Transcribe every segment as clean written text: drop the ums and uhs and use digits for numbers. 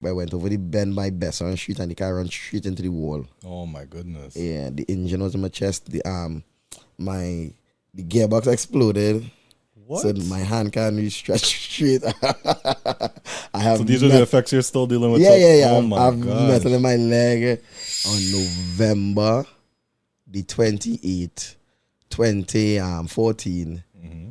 I went over the bend by Besson Street and the car ran straight into the wall. Oh my goodness. Yeah, the engine was in my chest. The gearbox exploded. What? So my hand can't really stretch straight. I have So these are the effects you're still dealing with? Yeah. Oh my I've God. metal in my leg on November the 28th, 2014.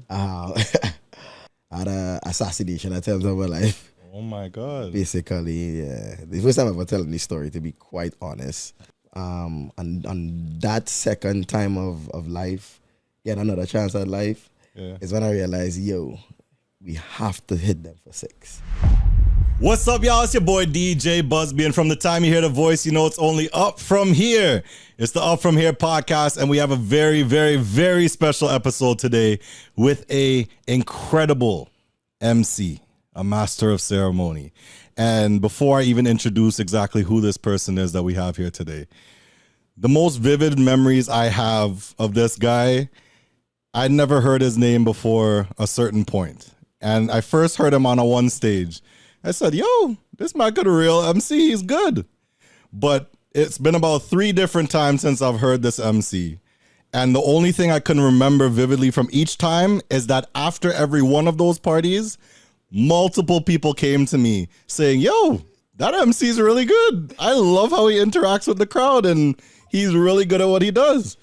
Had a assassination attempt on my life. Oh my God. Basically, yeah. The first time I'm ever telling this story, to be quite honest. And on that second time of life, getting another chance at life, is when I realized, we have to hit them for 6. What's up, y'all? It's your boy DJ Busby, and from the time you hear the voice, you know it's only up from here. It's the Up From Here podcast, and we have a very, very, very special episode today with a incredible MC, a master of ceremony. And before I even introduce exactly who this person is that we have here today, the most vivid memories I have of this guy, I'd never heard his name before a certain point. And I first heard him on a one stage. I said, yo, this might get a real MC. He's good. But it's been about 3 different times since I've heard this MC. And the only thing I can remember vividly from each time is that after every one of those parties, multiple people came to me saying, yo, that MC's really good. I love how he interacts with the crowd and he's really good at what he does.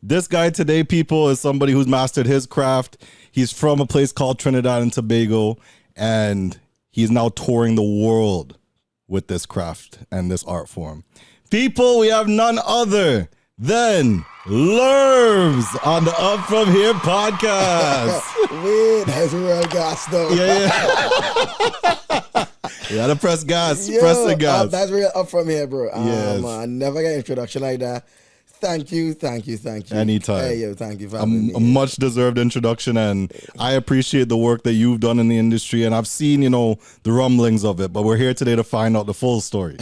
This guy today, people, is somebody who's mastered his craft. He's from a place called Trinidad and Tobago, and he's now touring the world with this craft and this art form. People, we have none other than Lurbz on the Up From Here podcast. Wait, that's real gas though. Yeah. You gotta press gas. Press the gas. That's real Up From Here, bro. Yes. I never get an introduction like that. Thank you. Anytime. Hey, yo, thank you for having me. A much deserved introduction, and I appreciate the work that you've done in the industry, and I've seen, the rumblings of it, but we're here today to find out the full story,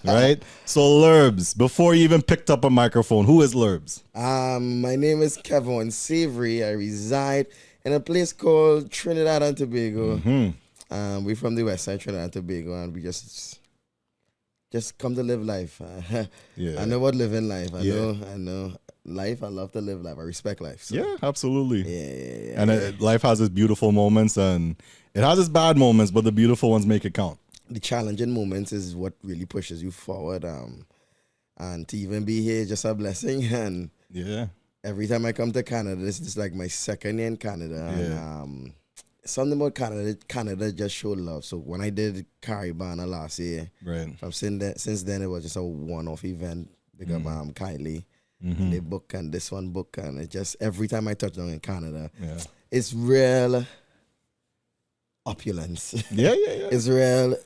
right? So Lurbz, before you even picked up a microphone, who is Lurbz? My name is Kevin Savory. I reside in a place called Trinidad and Tobago. We're from the west side, Trinidad and Tobago, and we just come to live life. I know what living life. I know life. I love to live life. I respect life. So. Yeah, absolutely. Yeah. And life has its beautiful moments, and it has its bad moments, but the beautiful ones make it count. The challenging moments is what really pushes you forward. And to even be here is just a blessing. And every time I come to Canada, this is like my second year in Canada. Yeah. And, something about Canada just showed love. So when I did Carnival last year, right. Since then it was just a one-off event. Big up Kylie. They book and this one book, and it just every time I touch down in Canada, it's real opulence. Yeah. It's real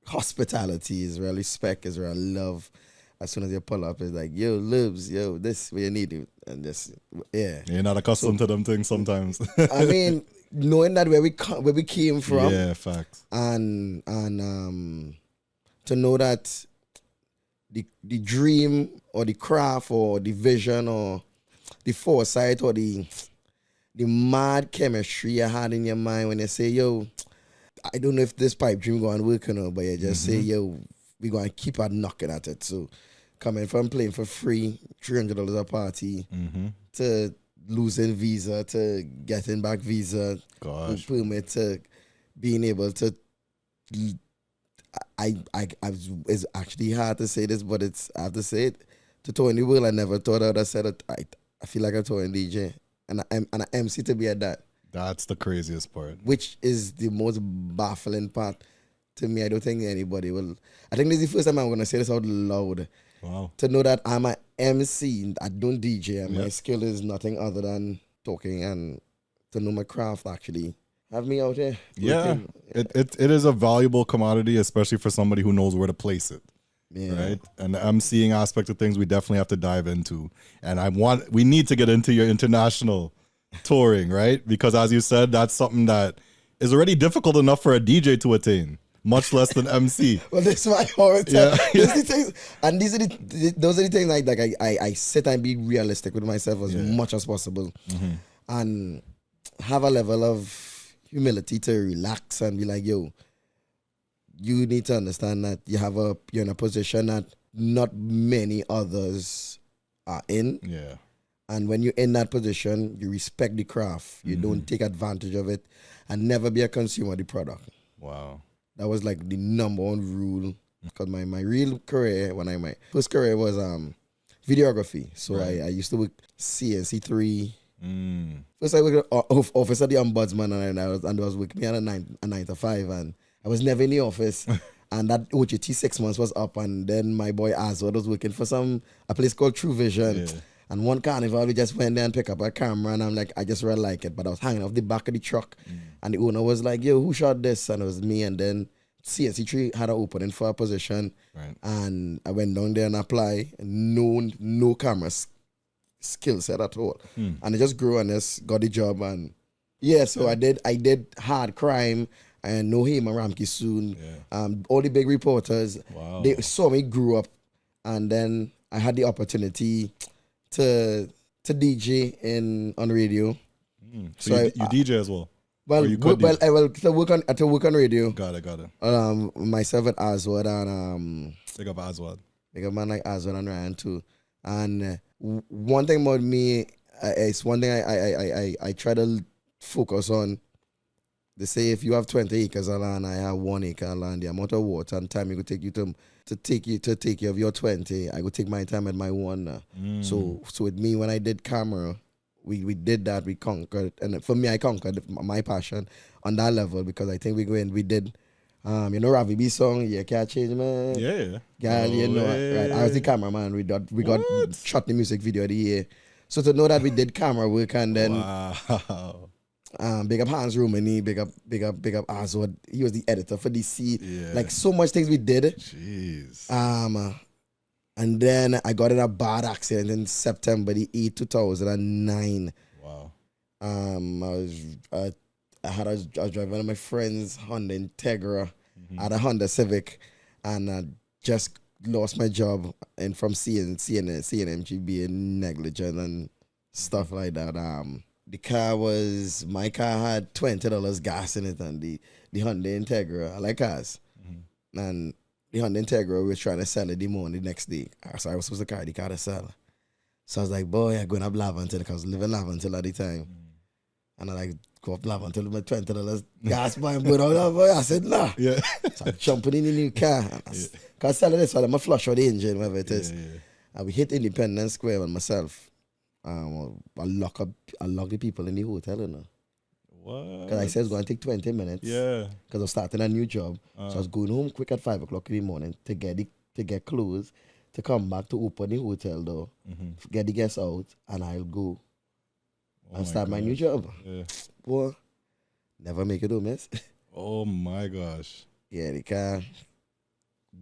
hospitality. It's real respect. It's real love. As soon as you pull up, it's like, yo, Lurbz, yo, this where you need it, and just You're not accustomed to them things sometimes. I mean, knowing that where we came from, facts, and to know that the dream or the craft or the vision or the foresight or the mad chemistry you had in your mind when you say, yo, I don't know if this pipe dream going to work or not, but you just say, yo, we're going to keep on knocking at it. So coming from playing for free, $300 a party, to losing visa, to getting back visa, permit, to being able to, it's actually hard to say this, but I have to say it, to tour in the world, I never thought I would have said it. I feel like a touring DJ, and an MC to be at that. That's the craziest part. Which is the most baffling part to me. I don't think anybody will. I think this is the first time I'm going to say this out loud. Wow. To know that I'm an MC, I don't DJ, and my skill is nothing other than talking, and to know my craft actually. Have me out here. Yeah, it is a valuable commodity, especially for somebody who knows where to place it. Yeah. Right? And the MCing aspect of things we definitely have to dive into. And we need to get into your international touring, right? Because as you said, that's something that is already difficult enough for a DJ to attain, much less than MC. Well, this is my whole time. And those are the things like I sit and be realistic with myself as much as possible, and have a level of humility to relax and be like, yo, you need to understand that you're in a position that not many others are in. Yeah. And when you're in that position, you respect the craft. You don't take advantage of it, and never be a consumer of the product. Wow. That was like the number one rule. Because my real career, my first career was videography. So Right. I used to work CNC3. First I worked office at the ombudsman, and I was working at a 9 to 5, and I was never in the office. And that OJT 6 months was up, and then my boy Aswaad was working for a place called True Vision. Yeah. And one carnival, we just went there and picked up a camera, and I'm like, I just really like it. But I was hanging off the back of the truck, and the owner was like, yo, who shot this? And it was me. And then CNC3 had an opening for a position, Right. and I went down there and applied. No camera skill set at all. And I just grew and just got the job. And yeah, so I did hard crime. And know him and Ramki soon. Yeah. All the big reporters, Wow. they saw me grew up, and then I had the opportunity to DJ on radio. So you DJ as well? Well, Or you could to work on radio. Got it. Myself at Aswaad, and Big up Aswaad. big up man like Aswaad and Ryan too. And one thing about me is one thing I try to focus on. They say if you have 20 acres of land, I have 1 acre of land, the amount of water and time it could take you to take care of your 20, I could take my time at my one. So with me, when I did camera, we did that, we conquered. And for me, I conquered my passion on that level, because I think we did, Ravi B song, You Can't Change Man. Yeah. Girl, you know, right. I was the cameraman. We got shot the music video of the year. So to know that we did camera work, and then Wow. big up Hans Romani, big up Aswaad. He was the editor for DC. Yeah. Like so much things we did. Jeez. And then I got in a bad accident in September the 8th, 2009. Wow. I was driving one of my friend's Honda Integra. I had a Honda Civic, and I just lost my job, and from CNMG being negligent and stuff like that. My car had $20 gas in it, and the Honda Integra, I like cars. And the Honda Integra, we were trying to sell it the next day. So I was supposed to carry the car to sell. So I was like, boy, I'm going up Laventille, because I was living in Laventille at the time. And I like go up Laventille with my $20 gas buying, but I said, nah. Yeah. So I'm jumping in the new car. Because I selling this, so I'm going to flush out the engine, whatever it is. Yeah. And we hit Independence Square with myself. I lock the people in the hotel, you know. What? Because I said it's going to take 20 minutes. Yeah. Because I was starting a new job. So I was going home quick at 5 o'clock in the morning to get clothes, to come back to open the hotel door, get the guests out, and I'll go and start my new job. Yeah. Boy, never make it home, miss. Oh my gosh. Yeah, the car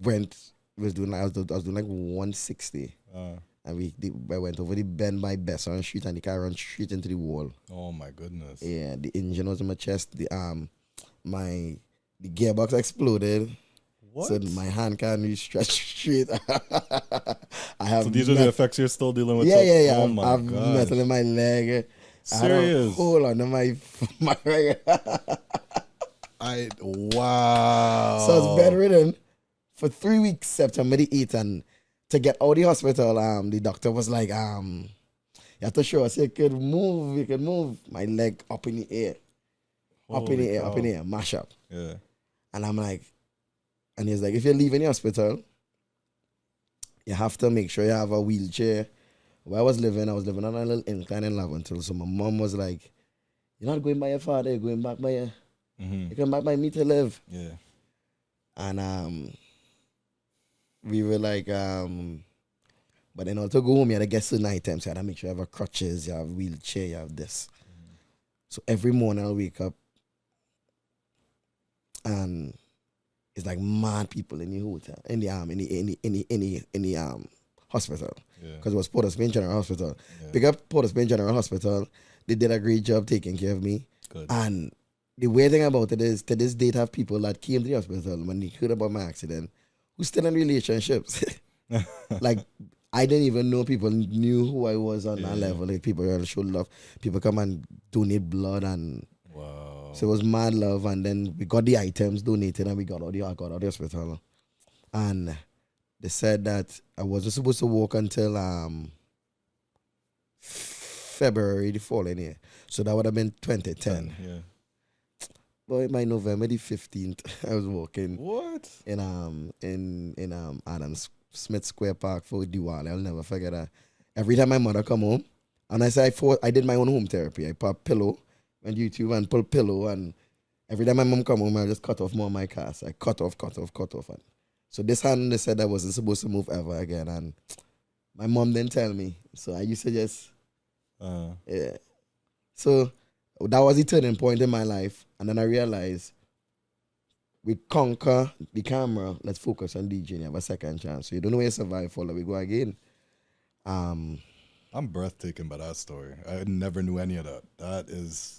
I was doing like 160. And I went over the bend by Besson Street, and the car ran straight into the wall. Oh my goodness. Yeah, the engine was in my chest. The gearbox exploded. What? So my hand can't really stretch straight. I have So these are the effects you're still dealing with? Yeah. Oh my I have God. metal in my leg. I had a Serious? hole under my right. Wow. So I was bedridden for 3 weeks, September the 8th, and to get out of the hospital, the doctor was like, you have to show us you could move. My leg up in the air. Up in the air, mash up. Yeah. And I'm like, and he's like, if you're leaving the hospital, you have to make sure you have a wheelchair. Where I was living on a little incline in Laventille. So my mom was like, you're not going by your father, you're going back by your, you're going back by me to live. Yeah. And we were like, but in order to go home, you had to get certain items. You had to make sure you have crutches, you have wheelchair, you have this. So every morning I'll wake up, and it's like mad people in the hotel, in the hospital, because it was Port of Spain General Hospital. Yeah. Pick up Port of Spain General Hospital. They did a great job taking care of me. Good. And the weird thing about it is, to this date, have people that came to the hospital when they heard about my accident who's still in relationships. Like, I didn't even know people knew who I was on that level. Like, people really show love. People come and donate blood, and wow. So it was mad love, and then we got the items donated, and we got I got out of the hospital. And they said that I wasn't supposed to work until February the following year. So that would have been 2010. Yeah. But by November the 15th, I was working What? in Adam Smith Square Park for Diwali. I'll never forget that. Every time my mother come home, and I did my own home therapy. I put pillow on YouTube and pull pillow, and every time my mom come home, I just cut off more of my cast. I cut off. And so this hand, they said I wasn't supposed to move ever again, and my mom didn't tell me. So I used to just, yeah. So that was the turning point in my life. And then I realized we conquer the camera, let's focus on DJing. You have a second chance. So you don't know where you survive for, we go again. I'm breathtaking by that story. I never knew any of that. That is,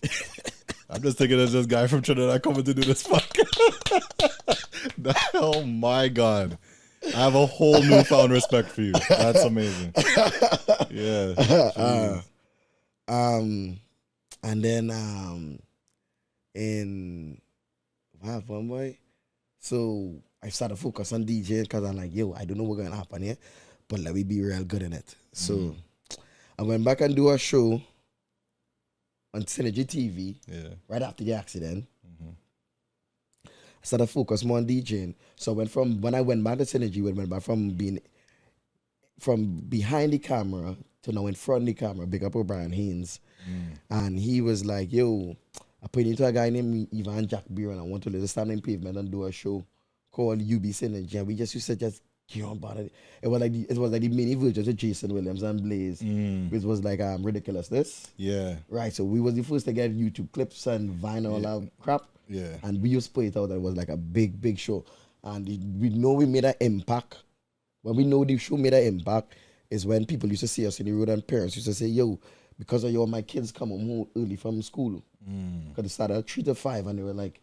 I'm just thinking of this guy from Trinidad coming to do this podcast. Oh my God. I have a whole newfound respect for you. That's amazing. Yeah. And then so I started to focus on DJing because I'm like, yo, I don't know what's gonna happen here, but let me be real good in it. So I went back and do a show on Synergy TV right after the accident. I started to focus more on DJing. So when I went back to Synergy, we went back from behind the camera to now in front of the camera. Big up O'Brien Haynes. And he was like, yo, I put into a guy named Ivan Jack Beer, and I want to let stand in pavement and do a show called UB Synergy. And we just used to just get on about it. It was like the mini versions of Jason Williams and Blaze, which was like ridiculousness. Yeah. Right. So we was the first to get YouTube clips and vinyl all that crap. Yeah. And we used to put it out. It was like a big show. And we know we made an impact. When we know the show made an impact is when people used to see us in the road and parents used to say, yo, because of you, my kids come home early from school. Because they started at 3 to 5 and they were like,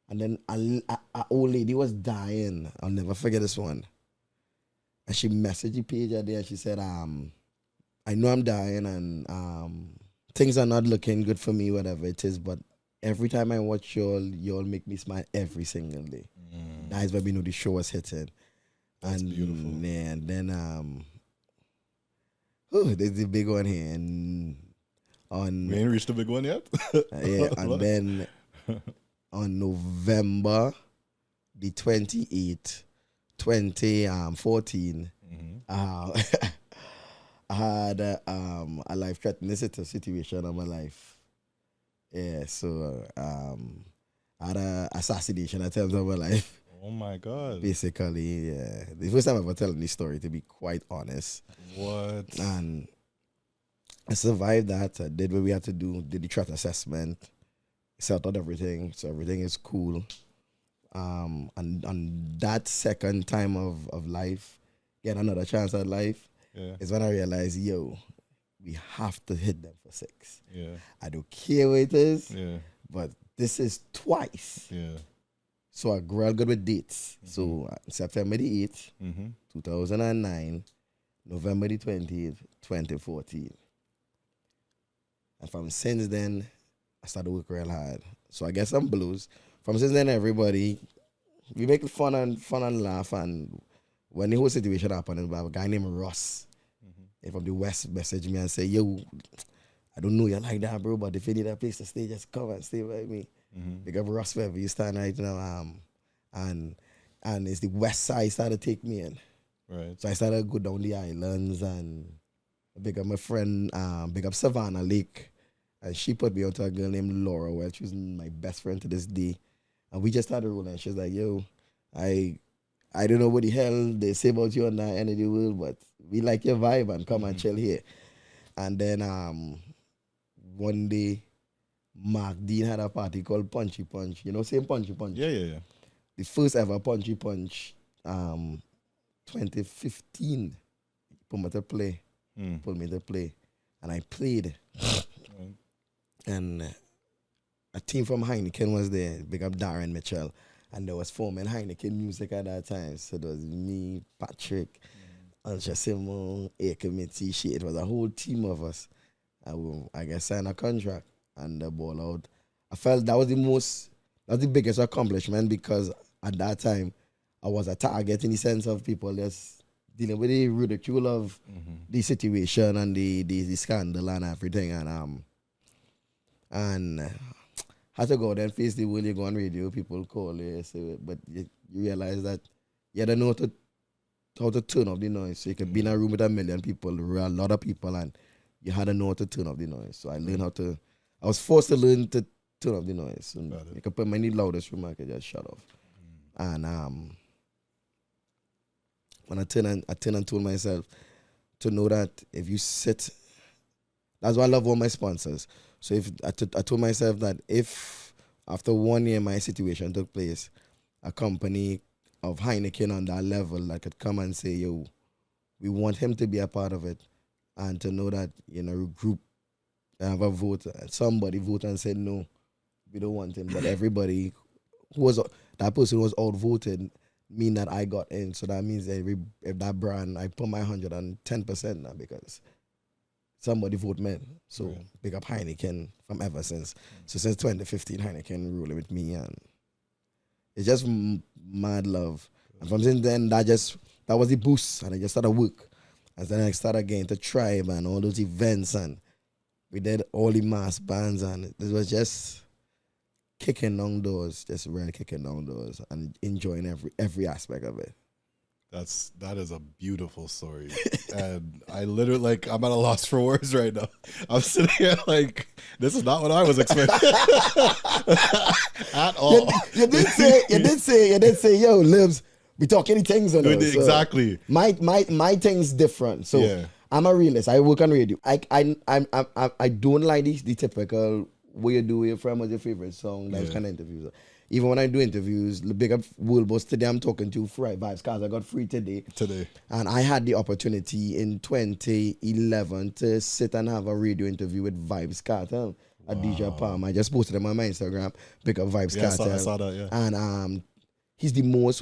and then a old lady was dying. I'll never forget this one. And she messaged the page there and she said, I know I'm dying and things are not looking good for me, whatever it is, but every time I watch y'all make me smile every single day. That is when we know the show was hitting. That's beautiful. Yeah, and then there's the big one here. And we ain't reached the big one yet. Yeah, and then on November the 28th, 2014, I had a life-threatening situation of my life. Yeah, so I had an assassination attempt on my life. Oh my God. Basically, yeah. The first time I ever telling this story, to be quite honest. What? And I survived that. I did what we had to do, did the threat assessment, set out everything, so everything is cool. And on that second time of life, getting another chance at life, is when I realized, yo, we have to hit them for 6. Yeah. I don't care what it is, but this is twice. Yeah. So I grew good with dates. So September the 8th, 2009, November the 20th, 2014. And from since then, I started working real hard. So I get some blues. From since then, everybody, we make fun and laugh. And when the whole situation happened, a guy named Ross from the West messaged me and said, yo, I don't know you like that, bro, but if you need a place to stay, just come and stay with me. Because Ross wherever you stand right now, and it's the West Side started to take me in. Right. So I started to go down the islands and big up my friend, big up Savannah Lake, and she put me onto a girl named Laura, where she was my best friend to this day, and we just started rolling. She's like, yo, I don't know what the hell they say about you on that end of the world, but we like your vibe and come and chill here. And then one day, Mark Dean had a party called Punchy Punch. You know, same Punchy Punch. Yeah. The first ever Punchy Punch, 2015. Put me to play. And I played. And a team from Heineken was there. Big up Darren Mitchell. And there was forming Heineken music at that time. So there was me, Patrick, Ultra Simon, A-Committee, shit. It was a whole team of us. I guess signed a contract. And the ball out. I felt that was the biggest accomplishment because at that time I was a target in the sense of people just dealing with the ridicule of the situation and the scandal and everything, and had to go there and face the world. You go on radio, people call you, but you realize that you don't know how to turn off the noise. So you could be in a room with a million people, a lot of people, and you had to know how to turn off the noise. So I was forced to learn to turn off the noise. And you could put my loudest room, I could just shut off. And when I turned and told myself to know that if you sit, that's why I love all my sponsors. So if I told myself that if after 1 year my situation took place, a company of Heineken on that level that could come and say, yo, we want him to be a part of it, and to know that, group have a vote, somebody voted and said no, we don't want him, but everybody that person was outvoted mean that I got in. So that means if that brand, I put my 110% now because somebody vote men. So big up Heineken from ever since. So since 2015, Heineken ruling with me, and it's just mad love. And from then, that was the boost, and I just started work. And then I started getting to Tribe and all those events, and we did all the mass bands, and it was just kicking down doors, just really kicking down doors and enjoying every aspect of it. That is a beautiful story. And I literally, I'm at a loss for words right now. I'm sitting here like, this is not what I was expecting at all. You did say, yo, Lurbz, we talk any things on those. Exactly. So my thing's different. So I'm a realist. I work on radio. I don't like the typical where you do it from, what's your favorite song, those kind of interviews. Even when I do interviews, the big up World Boss today, I'm talking to Vybz because I got free today. And I had the opportunity in 2011 to sit and have a radio interview with Vybz Kartel at DJ Palm. I just posted them on my Instagram, big up Vybz Kartel. I saw that, yeah. And he's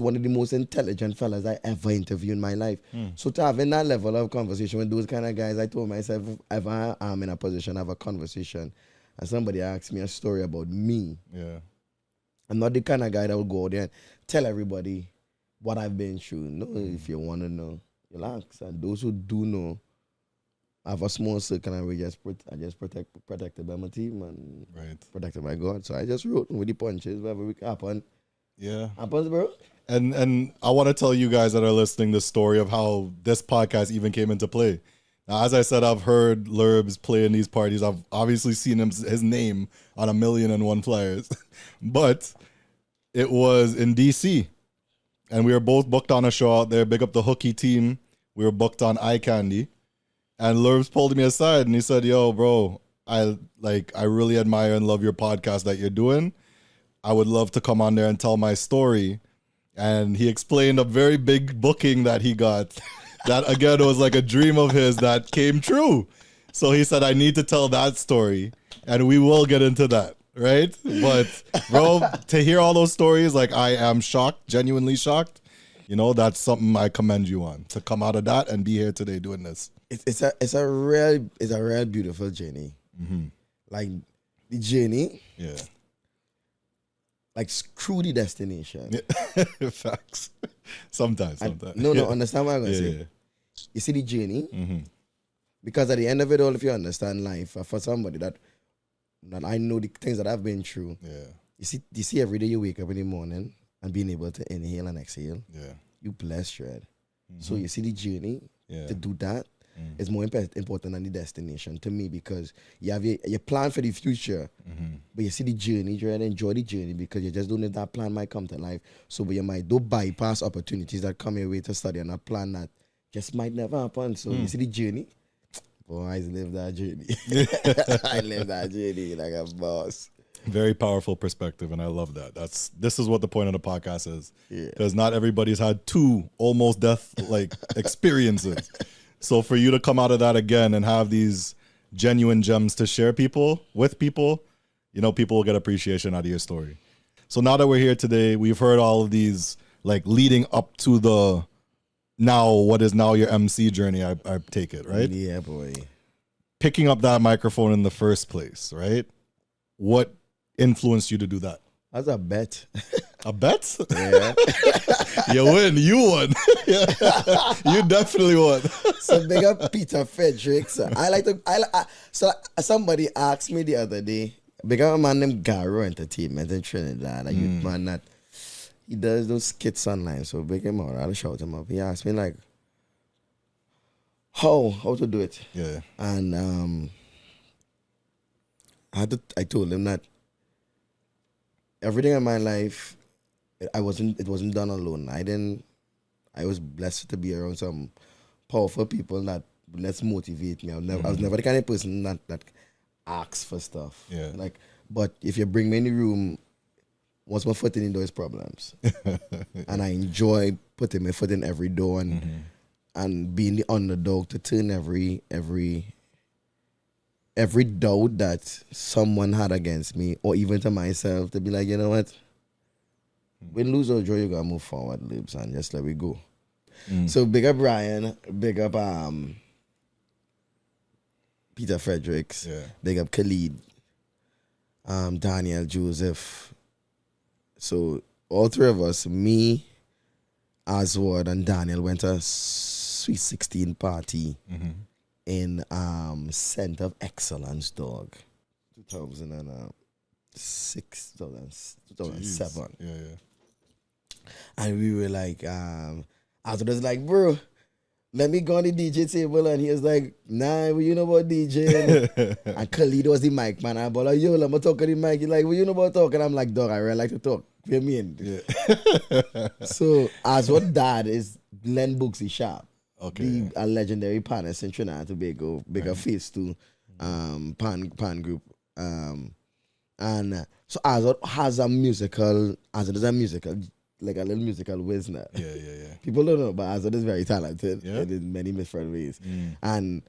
one of the most intelligent fellas I ever interviewed in my life. So to have in that level of conversation with those kind of guys, I told myself, if ever I'm in a position to have a conversation and somebody asks me a story about me, I'm not the kind of guy that will go out there and tell everybody what I've been through. No, if you want to know, you'll ask. And those who do know, I have a small circle, and I just protected by my team and protected by God. So I just wrote with the punches, whatever happen. Yeah. Happens, bro. And I want to tell you guys that are listening the story of how this podcast even came into play. Now, as I said, I've heard Lurbz play in these parties. I've obviously seen his name on 1,000,001 flyers. But it was in D.C. And we were both booked on a show out there. Big up the Hooky team. We were booked on Eye Candy. And Lurbz pulled me aside and he said, yo, bro, I really admire and love your podcast that you're doing. I would love to come on there and tell my story. And he explained a very big booking that he got. That, again, was like a dream of his that came true. So he said, I need to tell that story. And we will get into that, right? But, bro, to hear all those stories, like, I am shocked, genuinely shocked. That's something I commend you on, to come out of that and be here today doing this. It's a real beautiful journey. Like, the journey. Yeah. Like, screw the destination. Facts. Sometimes. No, understand what I'm going to say. You see the journey? Because at the end of it all, if you understand life, for somebody that I know the things that I've been through, you see every day you wake up in the morning and being able to inhale and exhale, you blessed, right? So you see the journey to do that is more important than the destination to me, because you have your plan for the future, but you see the journey, you try to enjoy the journey, because you just don't know if that plan might come to life. So but you might do bypass opportunities that come your way to study on a plan that just might never happen. So you see the journey. Boy, I live that journey. I live that journey like a boss. Very powerful perspective, and I love that. This is what the point of the podcast is. Because not everybody's had two almost death experiences. So for you to come out of that again and have these genuine gems to share with people, people will get appreciation out of your story. So now that we're here today, we've heard all of these leading up to what is now your MC journey, I take it, right? Yeah, boy. Picking up that microphone in the first place, right? What influenced you to do that? That's a bet. A bet? Yeah. You win. You won. You definitely won. So big up Peter Fredericks. So somebody asked me the other day, big up a man named Garo Entertainment in Trinidad, a youth man that he does those skits online. So big him out. I'll shout him up. He asked me like, how to do it. Yeah. And I told him that everything in my life, it wasn't done alone. I was blessed to be around some powerful people that let's motivate me. I was never the kind of person that asks for stuff. Yeah. Like, but if you bring me in the room, once my foot in the door is problems. And I enjoy putting my foot in every door and being the underdog to turn every doubt that someone had against me, or even to myself, to be like, you know what? Win, lose or draw, you gotta move forward, Lurbz, and just let we go. So big up Ryan, big up Peter Fredericks, big up Khalid, Daniel, Joseph. So all three of us, me, Aswaad, and Daniel, went to a Sweet 16 party in Center of Excellence, dog. 2006, 2007. Yeah. And we were like, Aswaad was like, bro, let me go on the DJ table. And he was like, nah, well, you know about DJing. And Khalid was the mic man. I'm like, yo, let me talk to the mic. He's like, well, you know about talking. I'm like, dog, I really like to talk. You know what I mean? Yeah. So Aswaad dad is Len Booksy Sharp. Okay. A legendary panelist in Trinidad Tobago, bigger face to pan group. And so Aswaad has a musical, like a little musical wisdom. Yeah. People don't know, but Aswaad is very talented in many different ways. And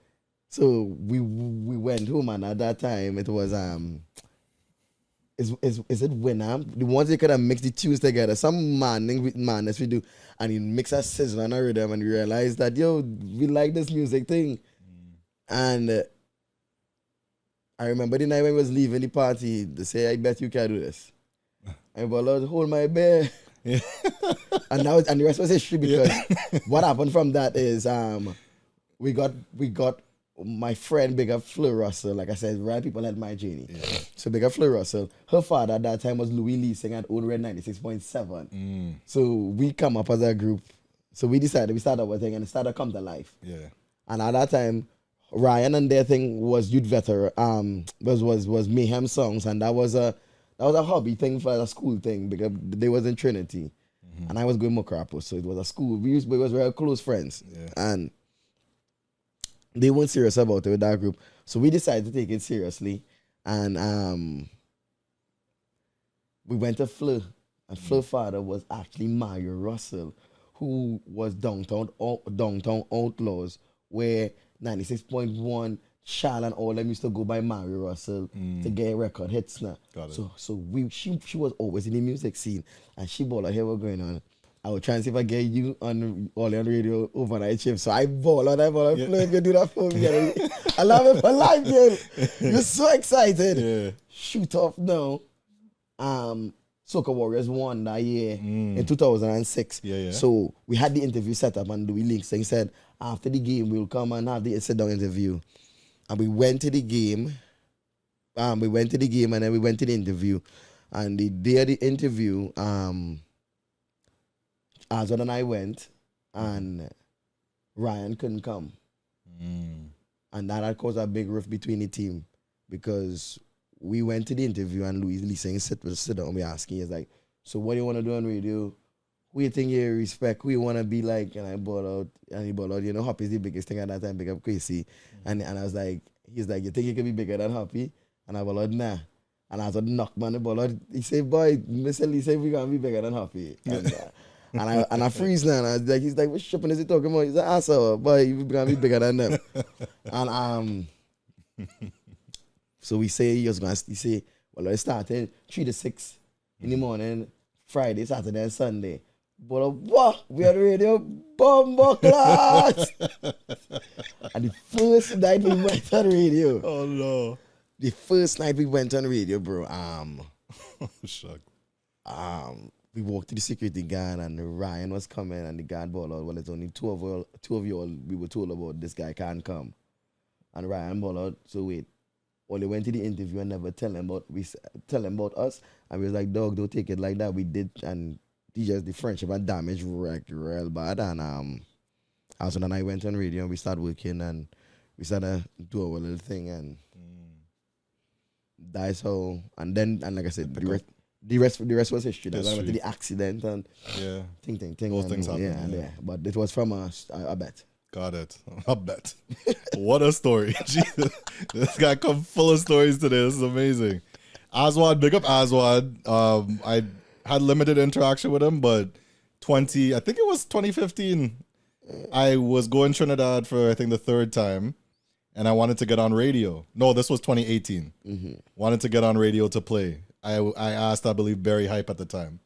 so we went home, and at that time it was is it Winamp? The ones they could have mixed the tunes together, some madness we do, and you mix a sizzle and a rhythm, and you realize that we like this music thing. And I remember the night when I was leaving the party, they say, I bet you can do this. I was like, hold my bear. Yeah. and the rest was history, because what happened from that is we got my friend, big up Fleur Russell. Like I said, right people had my journey. Yeah. So big up Fleur Russell. Her father at that time was Louis Leasing at Old Red 96.7. So we come up as a group. So we started our thing, and it started to come to life. Yeah. And at that time, Ryan and their thing was youth veteran, was Mayhem songs, and that was a hobby thing for a school thing, because they was in Trinity, and I was going Mokrapo, so it was a school. We was very close friends, and they weren't serious about it with that group, so we decided to take it seriously, and we went to Fleur, and Fleur father was actually Mario Russell, who was Downtown Outlaws, where 96.1, Shal and all them used to go by Mario Russell to get record hits now. So she was always in the music scene, and she bought here what's going on. I was trying to see if I get you on radio overnight shift. So I ball on Fleur, if you do that for me. I love it for life, girl. You're so excited. Yeah. Shoot off now. Soca Warriors won that year in 2006. Yeah. So we had the interview set up, and Louis Links and said, after the game, we'll come and have the sit-down interview. And we went to the game. And then we went to the interview. And the day of the interview, Aswaad and I went, and Ryan couldn't come. And that had caused a big rift between the team, because we went to the interview, and Louis Leasing sit down, we asking, he's like, so what do you want to do on radio? Who you think you respect? Who you want to be like? And he brought out, Hoppy is the biggest thing at that time, big up Crazy. And I was like, he's like, you think you can be bigger than Hoppy? And I was like, nah. And I was like, knock man, the ball out. He said, boy, Mr. Lee said we gonna be bigger than Hoppy. And I freeze now. And I was like, he's like, what shipping is he talking about? He's like, asshole, boy, you gonna be bigger than them. And so he say, well, it started 3 to 6 in the morning, Friday, Saturday, and Sunday. But what? We had radio bomber class. And the first night we went on radio. Oh no. The first night we went on radio, bro. Shuck. We walked to the security guard and Ryan was coming and the guard bawled out, well, it's only two of you all we were told about this guy can't come. And Ryan bawled out, so wait. Only went to the interview and never tell him about us. And we was like, dog, don't take it like that. We did, and the friendship and damage wrecked real bad. And also then I went on radio and we started working and we started do our little thing and that's how. And then like I said, the rest was history. That's why I went to the accident and thing. Those things happen. Yeah. But it was from us, I bet. Got it. I bet. What a story. Jesus. This guy come full of stories today. This is amazing. Aswaad, big up Aswaad. I had limited interaction with him, but I think it was 2015. I was going Trinidad for I think the third time, and I wanted to get on radio. No, this was 2018. Wanted to get on radio to play. I asked, I believe, Barry Hype at the time.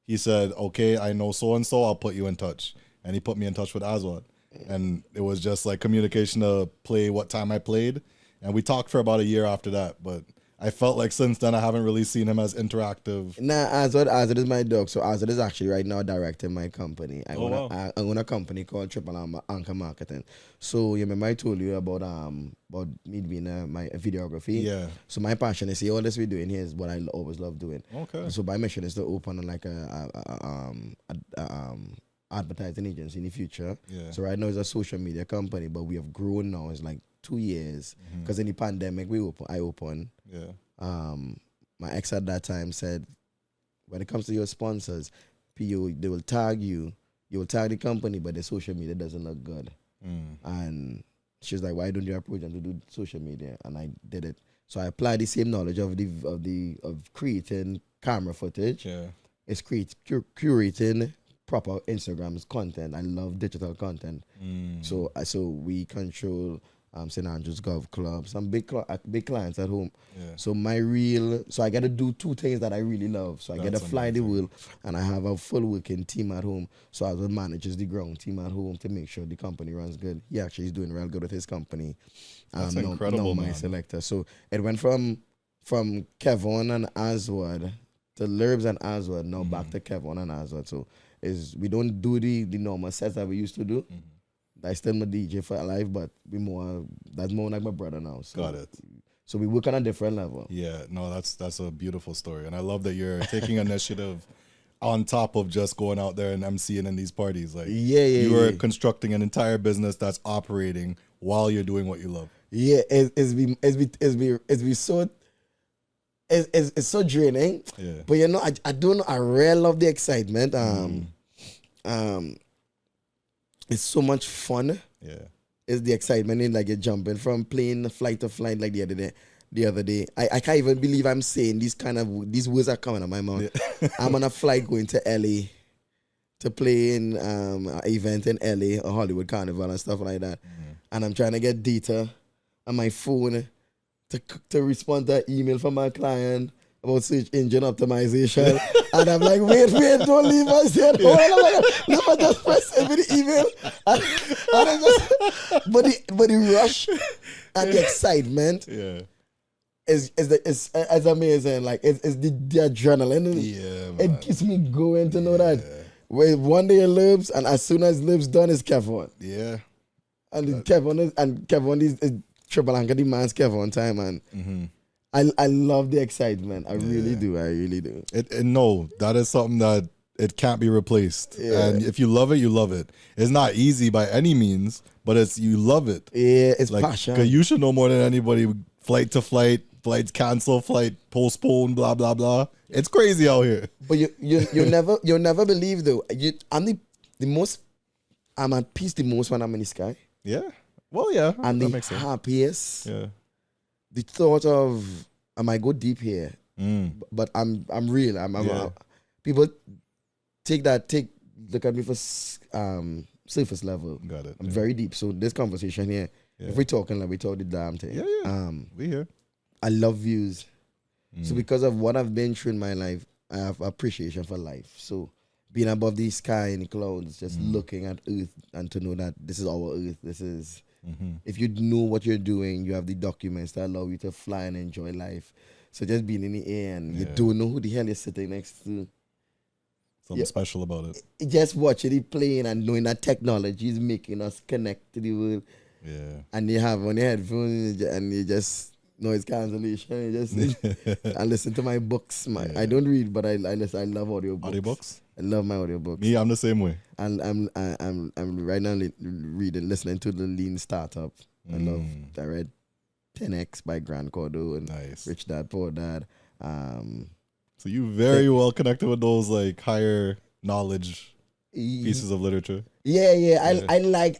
He said, okay, I know so-and-so, I'll put you in touch. And he put me in touch with Aswaad. And it was just like communication to play what time I played. And we talked for about a year after that. But I felt like since then I haven't really seen him as interactive. Nah, Aswaad is my dog. So Aswaad is actually right now directing my company. I own a company called Triple Anchor Marketing. So you remember I told you about me being my videography. Yeah. So my passion is all this we're doing here is what I always love doing. Okay. So my mission is to open like advertising agency in the future. Yeah. So right now it's a social media company, but we have grown now. It's like 2 years because in the pandemic I opened. Yeah. My ex at that time said, when it comes to your sponsors, they will tag you. You will tag the company, but the social media doesn't look good. And she was like, why don't you approach them to do social media? And I did it. So I applied the same knowledge of creating camera footage. Yeah. It's curating proper Instagram's content. I love digital content. So we control St. Andrew's Golf Club, some big clients at home. Yeah. So I got to do two things that I really love. So I get to fly the wheel, and I have a full working team at home. So I manages the ground team at home to make sure the company runs good. He actually is doing real good with his company. That's incredible, my man. selector. So it went from Kevon and Aswaad to Lurbz and Aswaad, now back to Kevon and Aswaad. So we don't do the normal sets that we used to do. I still my DJ for life, but that's more like my brother now. So, got it. So we work on a different level. Yeah, no, that's a beautiful story. And I love that you're taking initiative on top of just going out there and MCing in these parties. Like you are constructing an entire business that's operating while you're doing what you love. Yeah, it's so draining. Yeah. But I don't know, I really love the excitement. It's so much fun. Yeah. It's the excitement in like you're jumping from plane flight to flight like the other day. I can't even believe I'm saying these words are coming out of my mouth. Yeah. I'm on a flight going to LA to play in an event in LA, a Hollywood Carnival and stuff like that. And I'm trying to get data on my phone to respond to an email from my client about search engine optimization. And I'm like, wait, don't leave us here. Let me just press every email. And I just, but the rush and the excitement is amazing. Like it's the adrenaline. Yeah, it keeps me going to know that. Wait, one day it Lurbz, and as soon as Lurbz done, it's Kevon. Yeah. And Kevon is Triple Anchor demands Kevon time, and I love the excitement. I really do. No, that is something that it can't be replaced. Yeah. And if you love it, you love it. It's not easy by any means, but you love it. Yeah, it's like, passion. 'Cause you should know more than anybody. Flight to flight, flights cancel, flight postpone, blah blah blah. It's crazy out here. But you'll never believe though. I'm at peace the most when I'm in the sky. Yeah. Well, yeah. And that the makes sense. happiest. Yeah. The thought of I might go deep here, but I'm real. People look at me for surface level. Got it. I'm very deep. So this conversation here, if we're talking like we talk the damn thing. Yeah. We here. I love views. So because of what I've been through in my life, I have appreciation for life. So being above the sky and the clouds, just looking at Earth and to know that this is our Earth. This is. If you know what you're doing, you have the documents that allow you to fly and enjoy life. So just being in the air and you don't know who the hell you're sitting next to. Something special about it. Just watching it playing and knowing that technology is making us connect to the world. Yeah. And you have on your headphones and you just noise cancellation. You just I listen to my books. I don't read, but I listen. I love audiobooks. Audiobooks? I love my audiobooks. Me, I'm the same way. And I'm right now listening to the Lean Startup. I read 10X by Grant Cardone and Rich Dad Poor Dad. So you very well connected with those like higher knowledge pieces of literature. I like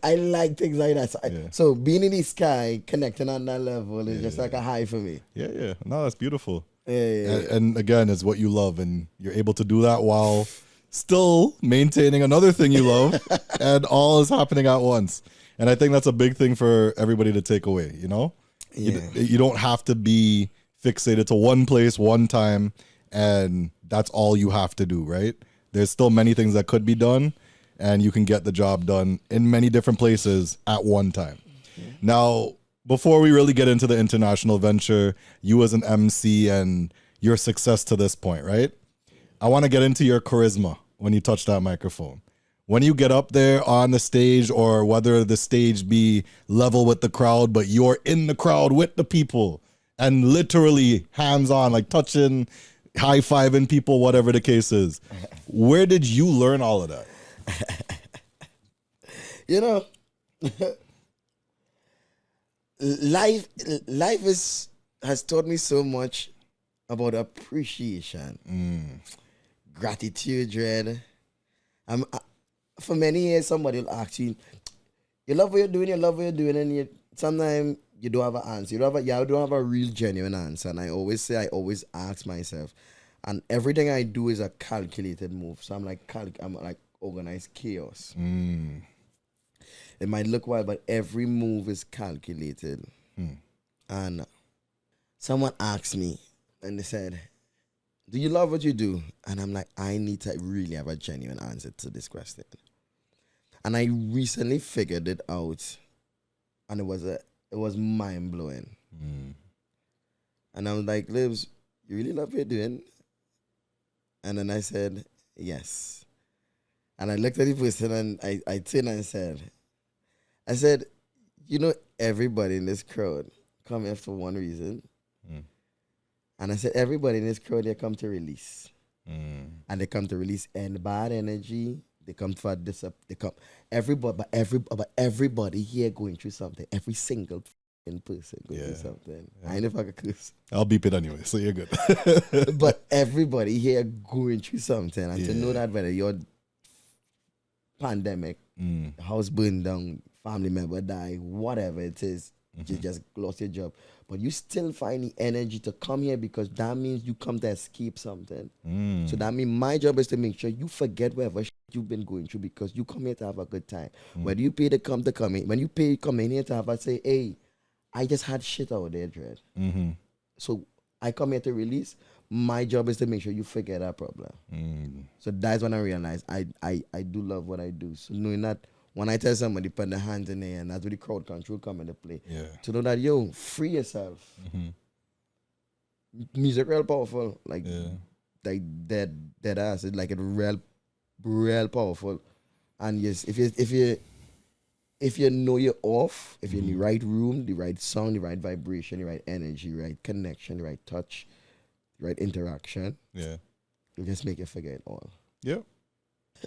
things like that. So being in the sky, connecting on that level is just like a high for me. Yeah. No, that's beautiful. And again, it's what you love, and you're able to do that while still maintaining another thing you love, and all is happening at once. And I think that's a big thing for everybody to take away. You know, you don't have to be fixated to one place, one time, and that's all you have to do, right? There's still many things that could be done, and you can get the job done in many different places at one time. Now, before we really get into the international venture, you as an MC and your success to this point, right? I want to get into your charisma when you touch that microphone. When you get up there on the stage, or whether the stage be level with the crowd, but you're in the crowd with the people and literally hands-on, like touching, high-fiving people, whatever the case is. Where did you learn all of that? You know, life has taught me so much about appreciation, gratitude, dread. For many years, somebody will ask you, you love what you're doing, and sometimes you don't have an answer. You don't have a real, genuine answer. And I always ask myself, and everything I do is a calculated move. So I'm like organized chaos. It might look wild, but every move is calculated. And someone asked me, and they said, do you love what you do? And I'm like, I need to really have a genuine answer to this question. And I recently figured it out, and it was mind blowing. And I was like, Lurbz, you really love what you're doing? And then I said, yes. And I looked at the person and I turned and I said, you know, everybody in this crowd come here for one reason. And I said, everybody in this crowd, they come to release. And they come to release any bad energy. They come for this up. They come everybody here going through something. Every single person going through something. I ain't if I could curse. I'll beep it anyway, so you're good. But everybody here going through something. And to know that whether your pandemic, house burned down, family member die, whatever it is, you just lost your job. But you still find the energy to come here because that means you come to escape something. So that means my job is to make sure you forget whatever you've been going through because you come here to have a good time. Whether you pay to come in, when you pay come in here to have a say, hey, I just had shit out there, Dread. So I come here to release. My job is to make sure you forget that problem. So that's when I realized I do love what I do. So knowing that when I tell somebody put their hands in there, and that's where the crowd control come into play. To know that, yo, free yourself. Music real powerful. Like dead ass. It's like it real powerful. And yes, if you know you're off, if you're in the right room, the right sound, the right vibration, the right energy, right connection, the right touch, the right interaction, you just make it forget all.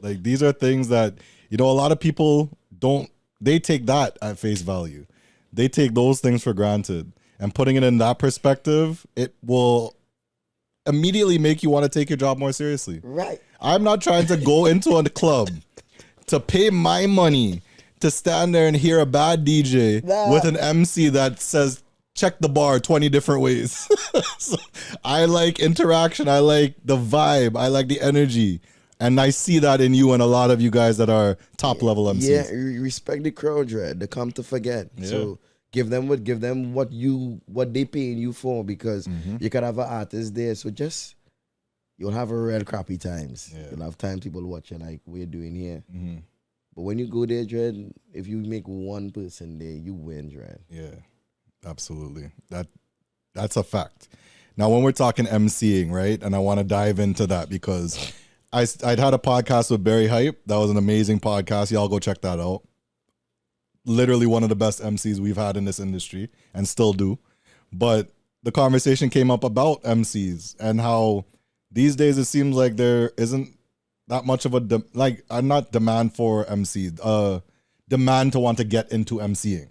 Like these are things that, you know, a lot of people they take that at face value. They take those things for granted, and putting it in that perspective, it will immediately make you want to take your job more seriously. Right. I'm not trying to go into a club to pay my money to stand there and hear a bad DJ with an MC that says, check the bar 20 different ways. So I like interaction. I like the vibe. I like the energy. And I see that in you and a lot of you guys that are top level MCs. Yeah, respect the crowd, Dread. They come to forget. So give them what they paying you for, because you could have an artist there. So just you'll have a real crappy times. You'll have time people watching like we're doing here. But when you go there, Dread, if you make one person there, you win, Dread. Yeah, absolutely. That's a fact. Now, when we're talking MCing, right? And I want to dive into that because I'd had a podcast with Barry Hype. That was an amazing podcast. Y'all go check that out. Literally one of the best MCs we've had in this industry and still do. But the conversation came up about MCs and how these days it seems like there isn't that much of a, not demand for MCs, demand to want to get into MCing.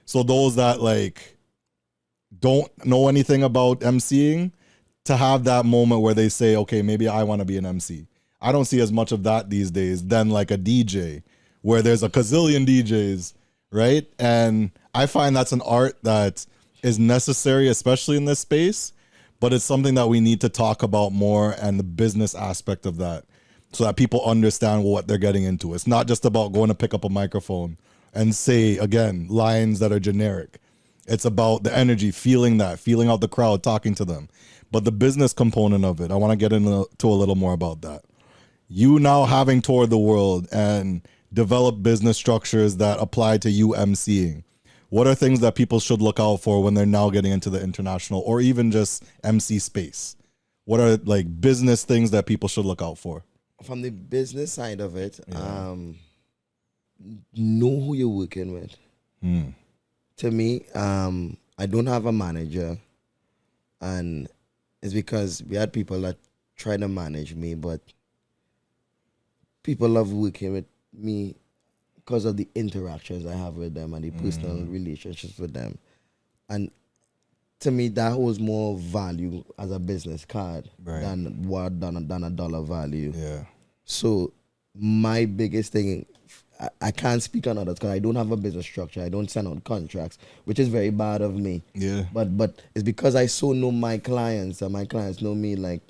So those that like don't know anything about MCing, to have that moment where they say, okay, maybe I want to be an MC. I don't see as much of that these days than like a DJ where there's a gazillion DJs, right? And I find that's an art that is necessary, especially in this space, but it's something that we need to talk about more, and the business aspect of that, so that people understand what they're getting into. It's not just about going to pick up a microphone and say, again, lines that are generic. It's about the energy, feeling out the crowd, talking to them. But the business component of it, I want to get into a little more about that. You now having toured the world and developed business structures that apply to you MCing. What are things that people should look out for when they're now getting into the international or even just MC space? What are like business things that people should look out for? From the business side of it, know who you're working with. To me, I don't have a manager, and it's because we had people that try to manage me, but people love working with me because of the interactions I have with them and the personal relationships with them. And to me, that holds more value as a business card than a dollar value. Yeah. So my biggest thing, I can't speak on others because I don't have a business structure. I don't send out contracts, which is very bad of me. Yeah. But it's because I so know my clients and my clients know me like.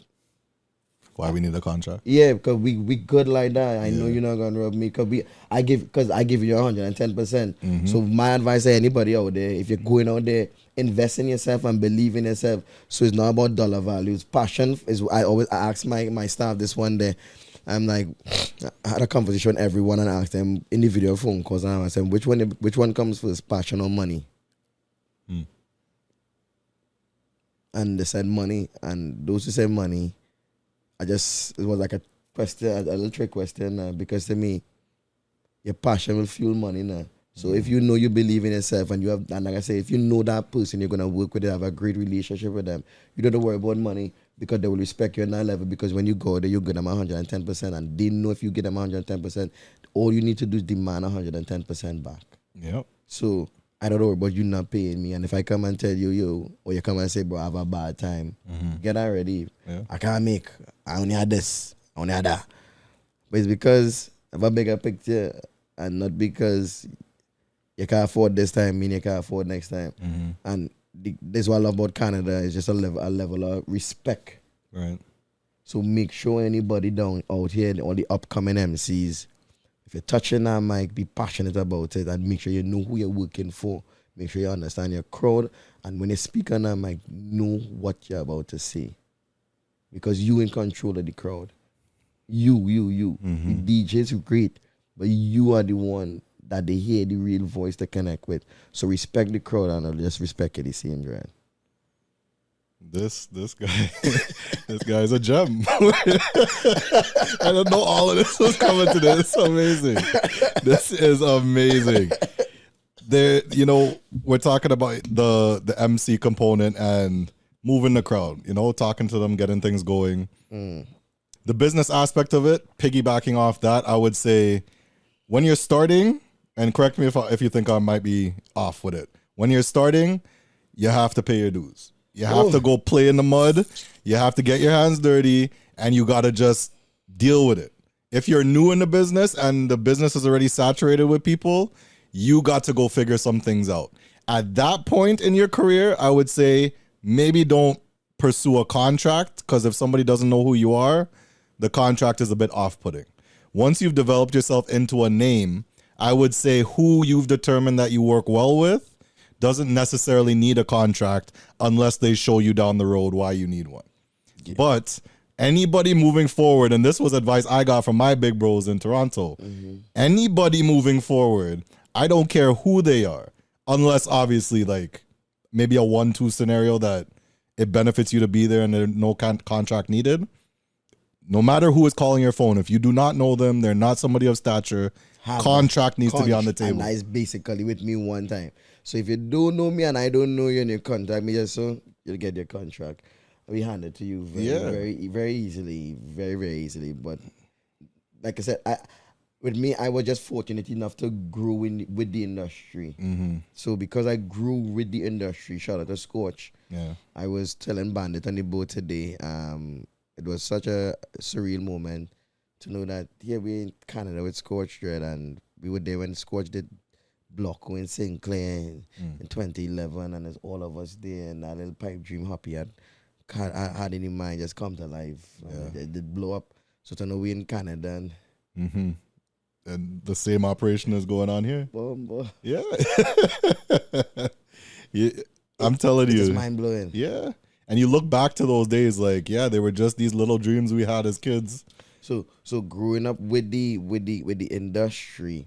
Why we need a contract? Yeah, because we good like that. I know you're not gonna rub me because I give you 110%. So my advice to anybody out there, if you're going out there, invest in yourself and believe in yourself. So it's not about dollar values. Passion is. I ask my staff this one day. I'm like, I had a conversation with everyone and asked them individual phone calls, and I said, which one comes first, passion or money? And they said money, and those who said money, it was like a question, a little trick question, because to me, your passion will fuel money now. So if you know you believe in yourself and you have, and like I say, if you know that person, you're gonna work with, have a great relationship with them. You don't have to worry about money because they will respect you on that level. Because when you go there, you give them 110%, and they know if you give them 110%, all you need to do is demand 110% back. Yep. So I don't know about you not paying me, and if I come and tell you, or you come and say, bro, I have a bad time, get that ready. Yeah. I can't make. I only had this. I only had that. But it's because of a bigger picture, and not because you can't afford this time, mean you can't afford next time. And this is what I love about Canada, is just a level of respect. Right. So make sure anybody down out here, all the upcoming MCs, if you're touching that mic, be passionate about it and make sure you know who you're working for. Make sure you understand your crowd. And when you speak on that mic, know what you're about to say. Because you in control of the crowd. You. The DJs are great, but you are the one that they hear the real voice to connect with. So respect the crowd and I'll just respect you the same, right? This guy, this guy is a gem. I don't know all of this was coming to this. It's amazing. This is amazing. There, we're talking about the MC component and moving the crowd. Talking to them, getting things going. The business aspect of it, piggybacking off that, I would say, when you're starting, and correct me if you think I might be off with it. When you're starting, you have to pay your dues. You have to go play in the mud. You have to get your hands dirty, and you got to just deal with it. If you're new in the business and the business is already saturated with people, you got to go figure some things out. At that point in your career, I would say maybe don't pursue a contract, because if somebody doesn't know who you are, the contract is a bit off-putting. Once you've developed yourself into a name, I would say who you've determined that you work well with doesn't necessarily need a contract unless they show you down the road why you need one. Yeah. But anybody moving forward, and this was advice I got from my big bros in Toronto, anybody moving forward, I don't care who they are, unless obviously like maybe a 1-2 scenario that it benefits you to be there and there's no contract needed, no matter who is calling your phone, if you do not know them, they're not somebody of stature, contract needs to be on the table. And that is basically with me one time. So if you don't know me and I don't know you and you contact me just so, you'll get your contract. We hand it to you very easily, very easily. But like I said, with me, I was just fortunate enough to grow with the industry. So because I grew with the industry, shout out to Scorch. Yeah, I was telling Bandit on the boat today. It was such a surreal moment to know that here we in Canada with Scorch Dread, and we were there when Scorch did Blocko in Sinclair in 2011, and there's all of us there, and that little pipe dream happy had in his mind just come to life. It did blow up. So to know we in Canada and the same operation is going on here. Boom. Yeah. Yeah, I'm telling you, it's mind blowing. Yeah, and you look back to those days, like they were just these little dreams we had as kids. So growing up with the industry,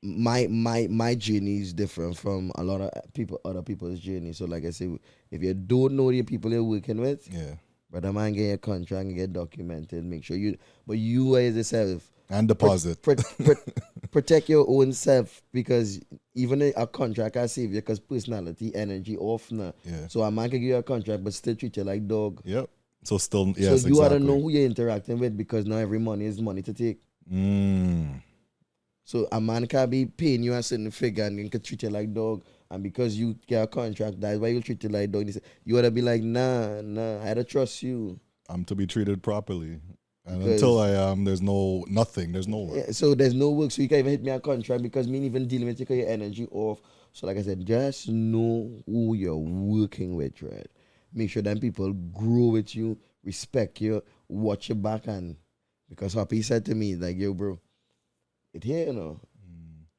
my journey is different from a lot of other people's journey. So like I say, if you don't know the people you're working with, brother man, get your contract and get documented. Make sure you as yourself and deposit. Protect your own self, because even a contract can save you because personality, energy off now. Yeah. So a man can give you a contract but still treat you like dog. Yep. So still, yes, so you ought to know who you're interacting with, because not every money is money to take. So a man can be paying you a certain figure and can treat you like dog. And because you get a contract, that's why you treat you like dog. You ought to be like, nah, I had to trust you. I'm to be treated properly. And until I am, there's nothing. There's no work. Yeah, so there's no work. So you can't even hit me a contract because me even dealing with taking your energy off. So like I said, just know who you're working with, right? Make sure that people grow with you, respect you, watch your back. And because Happy said to me, like, yo, bro, it here, you know.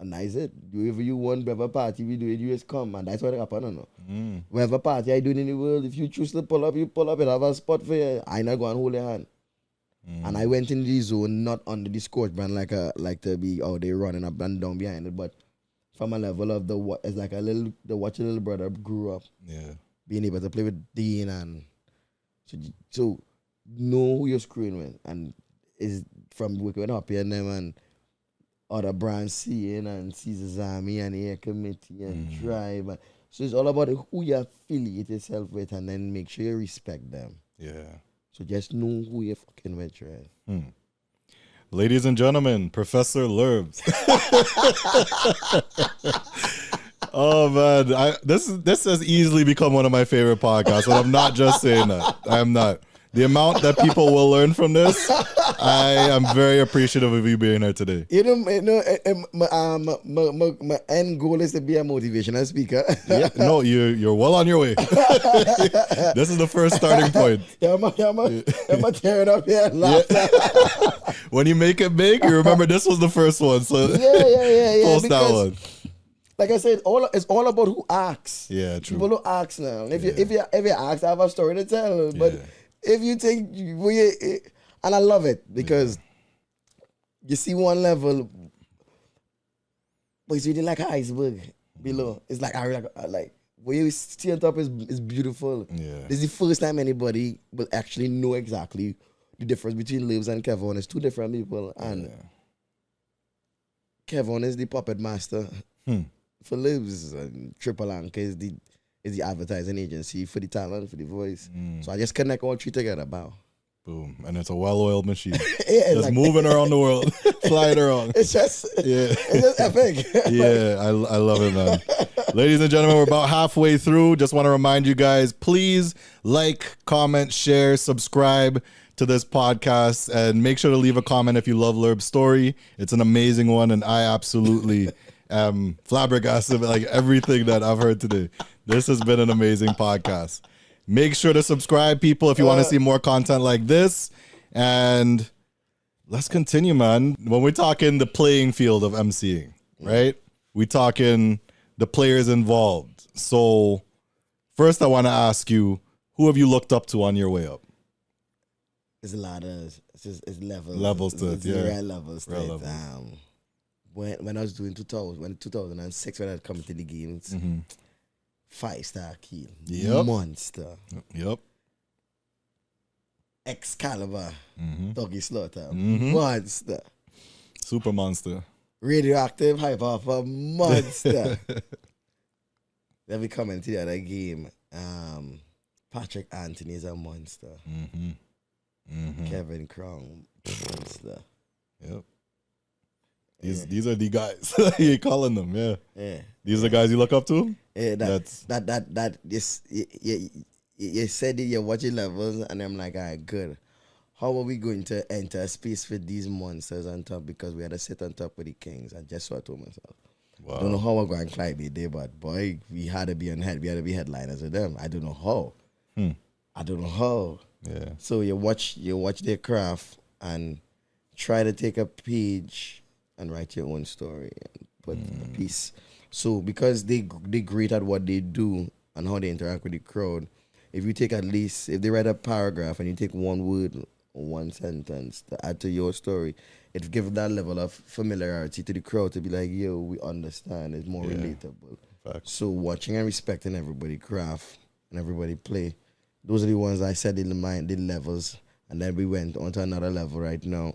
And that's it. Wherever you want, whatever party we do it, you just come. And that's what happened, you know. Whatever party I do in the world, if you choose to pull up, you pull up and have a spot for you. I not go and hold your hand. And I went in the zone not under the Scorch brand like to be they running up and down behind it, but from a level of it's like the watch your little brother grew up. Yeah. Being able to play with Dean, and so know who you're screwing with, and is from working with Happy and them and other brands seeing and Caesar's Army and Air Committee and Tribe. And so it's all about who you affiliate yourself with, and then make sure you respect them. Yeah. So just know who you're fucking with, right? Ladies and gentlemen, Professor Lurbz. Oh man, this has easily become one of my favorite podcasts, and I'm not just saying that. I am not. The amount that people will learn from this, I am very appreciative of you being here today. My end goal is to be a motivational speaker. Yeah, no, you're well on your way. This is the first starting point. I'm tearing up here and laugh. When you make it big, you remember this was the first one. So yeah. Post that one. Like I said, it's all about who asks. Yeah, true. People who ask now. If you ask, I have a story to tell. But if you think, and I love it because you see one level, but it's really like an iceberg below. It's like where you see on top is beautiful. Yeah. This is the first time anybody will actually know exactly the difference between Lurbz and Kevon. It's two different people, and Kevon is the puppet master for Lurbz, and Triple Anchor is the advertising agency for the talent, for the voice. So I just connect all three together, Boom. And it's a well-oiled machine. Just like, moving around the world, flying around. It's just epic. Yeah, I love it, man. Ladies and gentlemen, we're about halfway through. Just want to remind you guys, please like, comment, share, subscribe to this podcast, and make sure to leave a comment if you love Lurbz's story. It's an amazing one, and I absolutely am flabbergasted with like everything that I've heard today. This has been an amazing podcast. Make sure to subscribe, people, if you want to see more content like this. And let's continue, man. When we're talking the playing field of MCing, right? We're talking the players involved. So first I want to ask you, who have you looked up to on your way up? It's a lot of it's levels. Levels to it, yeah. Real levels to it. When I was doing 2006, when I come to the games, 5-star kill. Yep. Monster. Yep. Excalibur. Doggy Slaughter. Mhm. Monster. Super monster. Radioactive Hyper monster. Then we come into the other game. Patrick Anthony is a monster. Kevin Crown, monster. Yep. These are the guys. You're calling them, yeah. Yeah. These are the guys you look up to? Yeah, That's you said it, you're watching levels, and I'm like, all right, good. How are we going to enter a space with these monsters on top? Because we had to sit on top with the kings. And just what I told myself. wow. I don't know how we're going to climb it there, but boy, we had to be we had to be headliners with them. I don't know how. I don't know how. Yeah. So you watch their craft and try to take a page and write your own story and put a piece. So because they great at what they do and how they interact with the crowd, if you take if they write a paragraph and you take one word or one sentence to add to your story, it gives that level of familiarity to the crowd to be like, yo, we understand. It's more relatable. Facts. So watching and respecting everybody craft and everybody play, those are the ones I said in the levels. And then we went on to another level right now.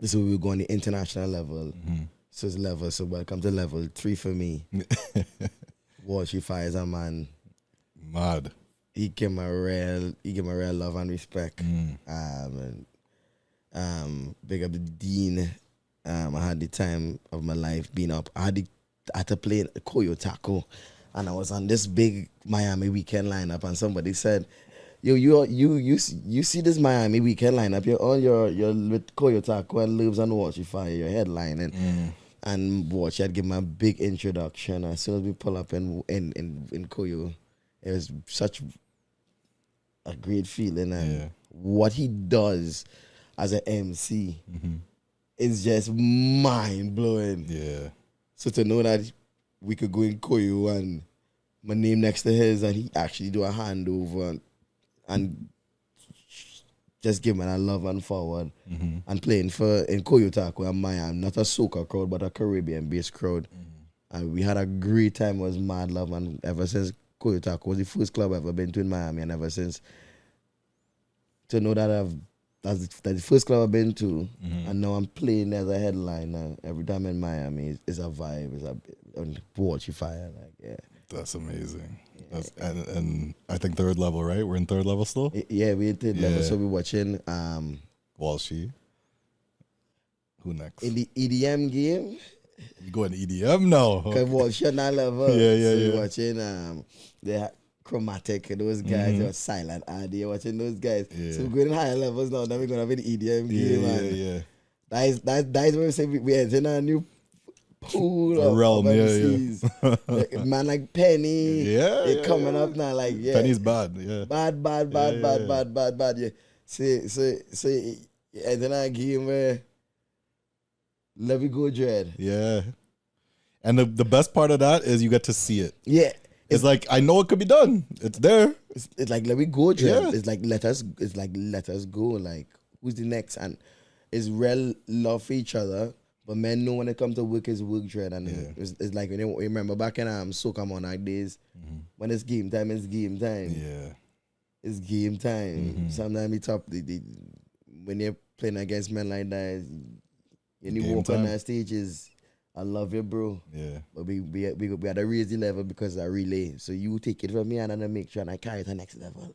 This is where we're going the international level. So it's level. So welcome to level 3 for me. Walshy Fires a man. Mad. He gave me real love and respect. Big up the Dean. I had the time of my life being up. I had to play Koyo Taco, and I was on this big Miami weekend lineup, and somebody said, "Yo, you see this Miami weekend lineup? You're all your with Koyo Taco and Lurbz and Walshy Fire. You're headlining." And Walshy had given me a big introduction. As soon as we pull up in Koyo, it was such a great feeling, and what he does as an MC is just mind blowing. Yeah. So to know that we could go in Koyo and my name next to his, and he actually do a handover and just give me that love and forward and playing in Koyo Taco and Miami, not a soca crowd but a Caribbean based crowd, and we had a great time. It was mad love, and ever since Koyo Taco was the first club I've ever been to in Miami, and ever since, to know that that's the first club I've been to, and now I'm playing as a headliner every time in Miami. It's a vibe. It's a Walshy Fire. Like, yeah. That's amazing. That's, and I think third level, right? We're in third level still? Yeah, we're in third level. So we're watching Walshy. Who next? in the EDM game. You going EDM now? Because Walshy on that level. Yeah. We're watching the Chromatic, those guys, or Silent Adi, watching those guys. Yeah. So we're going higher levels now. Then we're going to have an EDM game. Yeah. That's where we say we enter in a new pool of realm, MCs. Like, man like Penny. Yeah, coming up now, like, yeah. Penny's bad, yeah. Bad. Yeah. So and then a game where let me go dread. Yeah. And the best part of that is you get to see it. Yeah. It's like, I know it could be done. It's there. It's like let me go dread. Yeah. It's like let us go. Like, who's the next? And it's real love for each other. But men know when it comes to work, is work dread. And it's like, you remember back in Soca Monarch days, when it's game time, it's game time. Yeah. It's game time. Sometimes it's up. When you're playing against men like that, when you walk on that stage, I love you, bro. Yeah. But we had to raise the level because I relay. So you take it from me and then make sure and I carry it to the next level.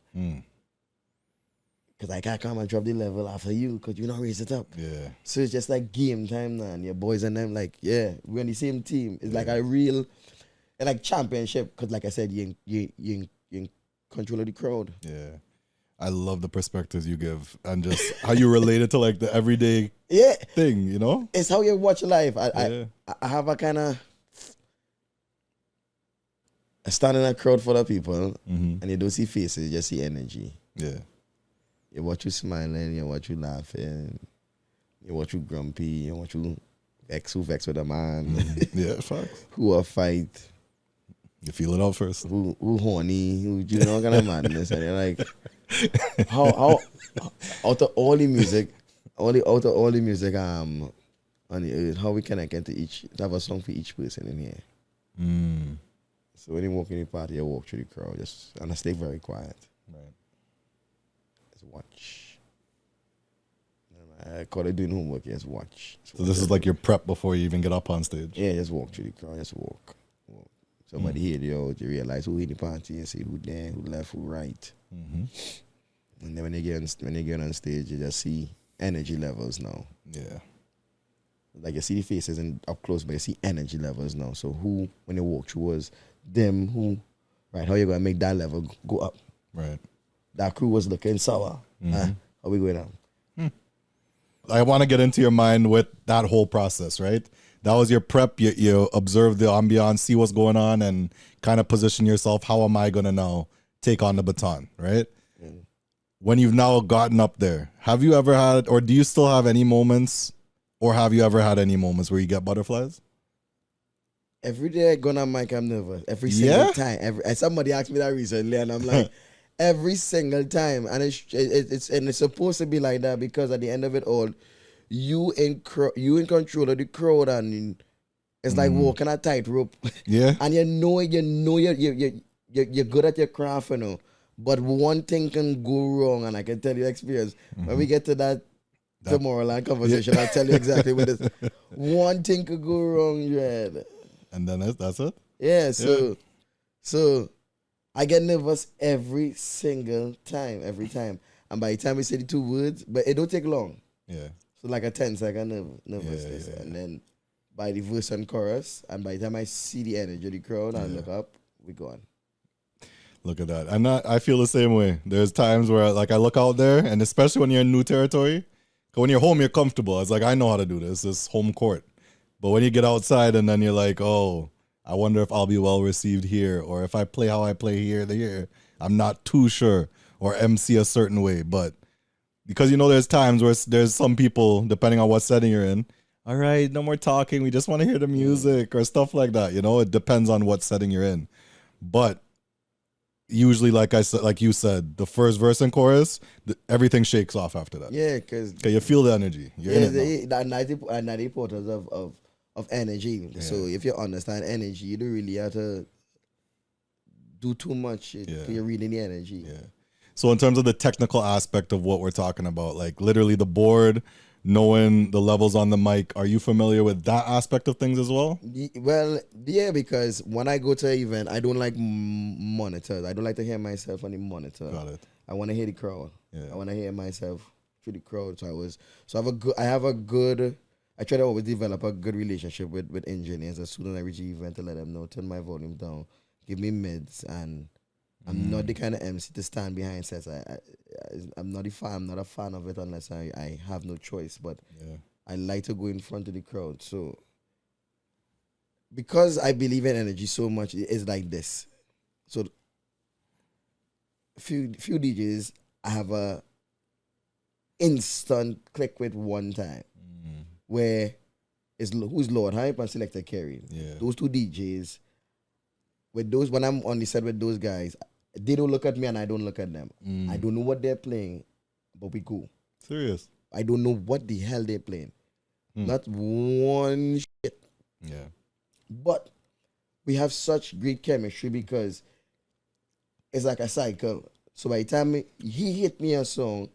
Because I can't come and drop the level after you because you don't raise it up. Yeah. So it's just like game time now. And your boys and them like, yeah, we're on the same team. It's like a real, like championship. Because like I said, you in control of the crowd. Yeah. I love the perspectives you give and just how you relate it to like the everyday thing, you know? It's how you watch life. I have a kind of, I stand in a crowd full of people and you don't see faces, you just see energy. Yeah. You watch you smiling, you watch you laughing, you watch you grumpy, you watch you vex with a man. Yeah, facts. Who a fight. You feel it out first. Who horny, who you know kind of madness. And you're like, how out of all the music, on the earth, how we connect to have a song for each person in here. So when you walk in the party, you walk through the crowd, and I stay very quiet. Right. Just watch. I call it doing homework. Just watch. So this is like your prep before you even get up on stage. Yeah, just walk through the crowd. Just walk. Somebody hear you out, you realize who in the party and see who there, who left, who right. And then when you get on stage, you just see energy levels now. Yeah. Like you see the faces up close, but you see energy levels now. So who, when you walk through, was them who, right? How you gonna make that level go up? Right. That crew was looking sour. How we going on? I want to get into your mind with that whole process, right? That was your prep. You observe the ambiance, see what's going on, and kind of position yourself. How am I going to now take on the baton, right? When you've now gotten up there, have you ever had, or do you still have any moments, or have you ever had any moments where you get butterflies? Every day I go on mic, I'm nervous. Every single time. And somebody asked me that recently, and I'm like, every single time. And it's supposed to be like that because at the end of it all, you in control of the crowd, and it's like walking a tightrope. Yeah. And you're good at your craft, you know. But one thing can go wrong, and I can tell you experience. When we get to that Tomorrowland conversation, I'll tell you exactly what it is. One thing could go wrong, Dread. And then that's it? Yeah, so I get nervous every single time. And by the time we say the 2 words, but it don't take long. Yeah. So like a 10-second nervousness. Yeah. And then by the verse and chorus, and by the time I see the energy of the crowd and look up, we go on. Look at that. I feel the same way. There's times where like I look out there, and especially when you're in new territory, because when you're home, you're comfortable. It's like, I know how to do this. It's home court. But when you get outside and then you're like, oh, I wonder if I'll be well received here, or if I play how I play here, I'm not too sure, or MC a certain way. But because, there's times where there's some people, depending on what setting you're in, all right, no more talking. We just want to hear the music or stuff like that. It depends on what setting you're in. But usually, like you said, the first verse and chorus, everything shakes off after that. Yeah, because you feel the energy. You're in it now. That 90 portals of energy. Yeah. So if you understand energy, you don't really have to do too much. You're reading the energy. Yeah. So in terms of the technical aspect of what we're talking about, like literally the board, knowing the levels on the mic, are you familiar with that aspect of things as well? Well, yeah, because when I go to an event, I don't like monitors. I don't like to hear myself on the monitor. Got it. I want to hear the crowd. Yeah. I want to hear myself through the crowd. I try to always develop a good relationship with engineers as soon as I reach the event to let them know, turn my volume down, give me mids, and I'm not the kind of MC to stand behind sets. I'm not a fan of it unless I have no choice. But I like to go in front of the crowd. So because I believe in energy so much, it's like this. So few DJs I have a instant click with one time. Where who's Lord Hype and Selector Kerry. Yeah. Those 2 DJs, when I'm on the set with those guys, they don't look at me and I don't look at them. I don't know what they're playing, but we go. Serious? I don't know what the hell they're playing. Not one shit. Yeah. But we have such great chemistry because it's like a cycle. So by the time he hit me a song,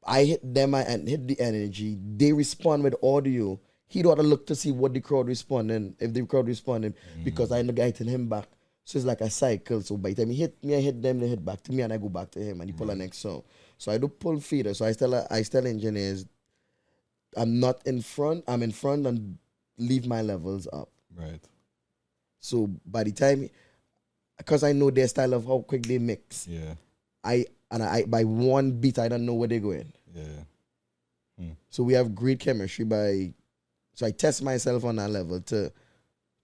I hit them and hit the energy. They respond with audio. He ought to look to see what the crowd responding, if the crowd responding, because I end up hitting him back. So it's like a cycle. So by the time he hit me, I hit them, they hit back to me, and I go back to him, and he pull the next song. So I do pull feeder. So I tell engineers, I'm not in front, I'm in front, and leave my levels up. Right. So by the time, because I know their style of how quick they mix, I by one beat, I don't know where they're going. Yeah. So we have great chemistry so I test myself on that level to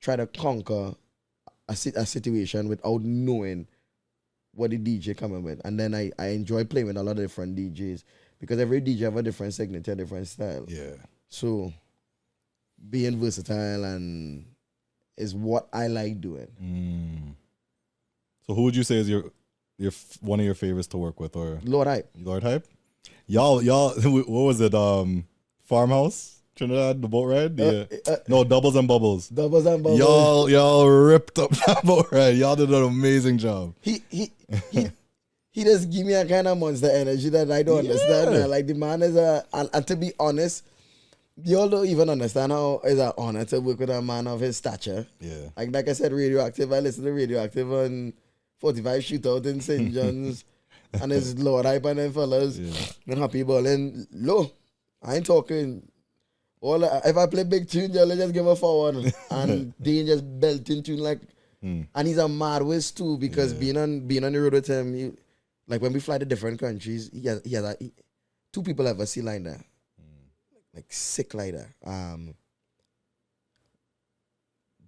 try to conquer a situation without knowing what the DJ coming with. And then I enjoy playing with a lot of different DJs because every DJ have a different signature, different style. Yeah. So being versatile and is what I like doing. So who would you say is your one of your favorites to work with, or Lord Hype? Lord Hype? Y'all, what was it? Farmhouse? Trinidad, the boat ride? No, doubles and bubbles. Doubles and bubbles. Y'all ripped up that boat ride. Y'all did an amazing job. He just give me a kind of monster energy that I don't understand. Man. Like the man is and to be honest, y'all don't even understand how it's an honor to work with a man of his stature. Yeah. Like I said, Radioactive. I listen to Radioactive on 45 Shootout in St. John's. And it's Lord Hype and them fellas. Yeah. And Happy Ballin'. Low. I ain't talking. If I play big tune, y'all just give a forward. And they just belting tune like. And he's a mad whiz too, because being on the road with him, like when we fly to different countries, he has two people ever see like that. Like sick like that.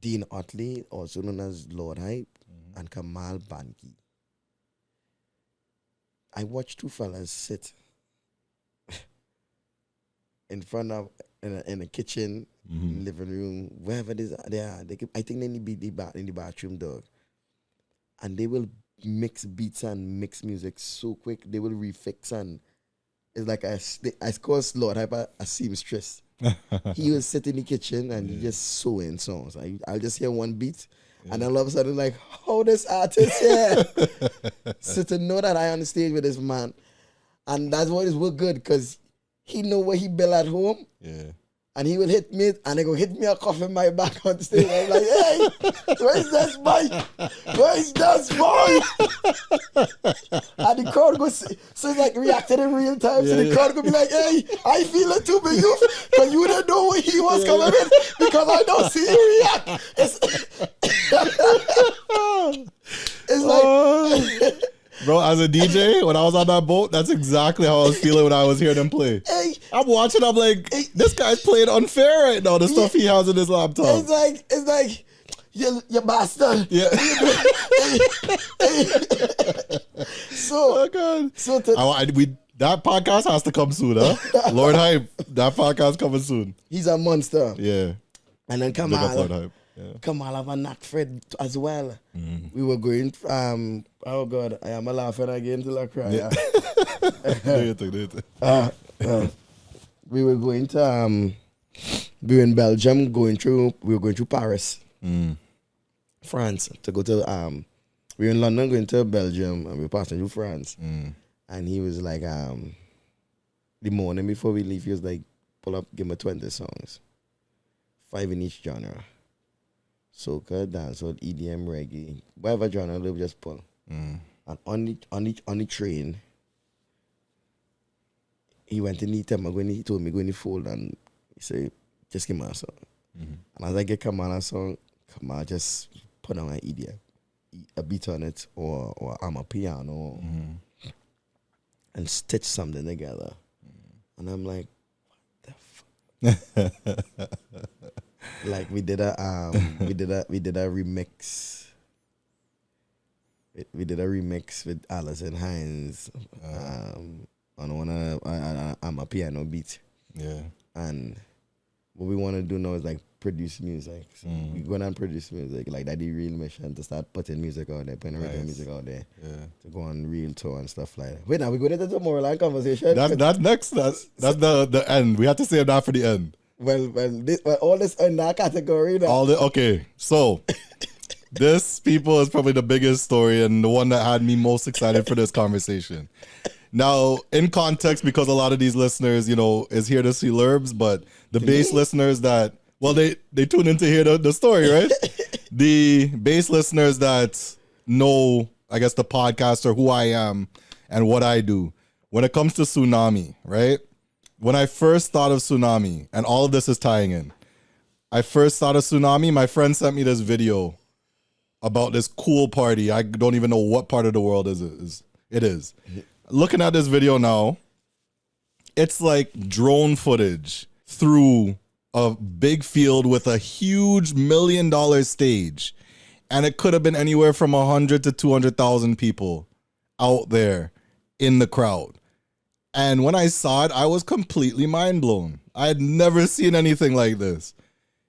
Dean Otley, also known as Lord Hype, and Kamal Banki. I watched two fellas sit in front of in the kitchen, living room, wherever they are. I think they need to be in the bathroom, dog. And they will mix beats and mix music so quick. They will refix, and it's like I call Lord Hype a seamstress. He will sit in the kitchen and he just sewing songs. I'll just hear one beat. And then all of a sudden, like, how this artist here? So to know that I on the stage with this man, and that's what is work good, because he know where he built at home. Yeah. And he will hit me, and he go hit me a cough in my back on stage. I'm like, hey, where's this boy? Where's this boy? And the crowd goes, so it's like reacting in real time. So the crowd go be like, hey, I feel it too, but you didn't know where he was coming in, because I don't see you react. It's like... Bro, as a DJ, when I was on that boat, that's exactly how I was feeling when I was hearing them play. Hey, I'm watching, I'm like, this guy's playing unfair right now, the stuff he has in his laptop. It's like, you bastard. Yeah. So, oh God. That podcast has to come soon, huh? Lord Hype, that podcast coming soon. He's a monster. Yeah. And then Kamal. Lord Hype. Yeah. Kamal have a knack for it as well. We were going, oh God, I am laughing again till I cry. Yeah. We were going to, we were in Belgium, we were going through Paris, France, to go to, we were in London going to Belgium, and we were passing through France. And he was like, the morning before we leave, he was like, pull up, give me 20 songs, 5 in each genre. Soca, dancehall, EDM, reggae, whatever genre they would just pull. And on the train, he went in the time when he told me go in the fold, and he said, just give me a song. And as I get Kamal a song, Kamal just put on an EDM, a beat on it, or I'm a piano, and stitch something together. And I'm like, what the fuck? Like we did a remix. We did a remix with Alison Hines on one I'm a piano beat. Yeah. And what we want to do now is like produce music. So we go and produce music. Like that's the real mission, to start putting music out there, putting regular music out there. Yeah. To go on real tour and stuff like that. Wait, now we go to the Tomorrowland conversation. That's next. That's the end. We have to save that for the end. Well, all this in that category. Okay, so this, people, is probably the biggest story and the one that had me most excited for this conversation. Now, in context, because a lot of these listeners, is here to see Lurbz, but the base listeners that, well, they tune in to hear the story, right? The base listeners that know, I guess, the podcast or who I am and what I do. When it comes to Tsunami, right? When I first thought of Tsunami, and all of this is tying in, I first thought of Tsunami, my friend sent me this video about this cool party. I don't even know what part of the world it is. Looking at this video now, it's like drone footage through a big field with a huge $1 million stage. And it could have been anywhere from 100 to 200,000 people out there in the crowd. And when I saw it, I was completely mind blown. I had never seen anything like this.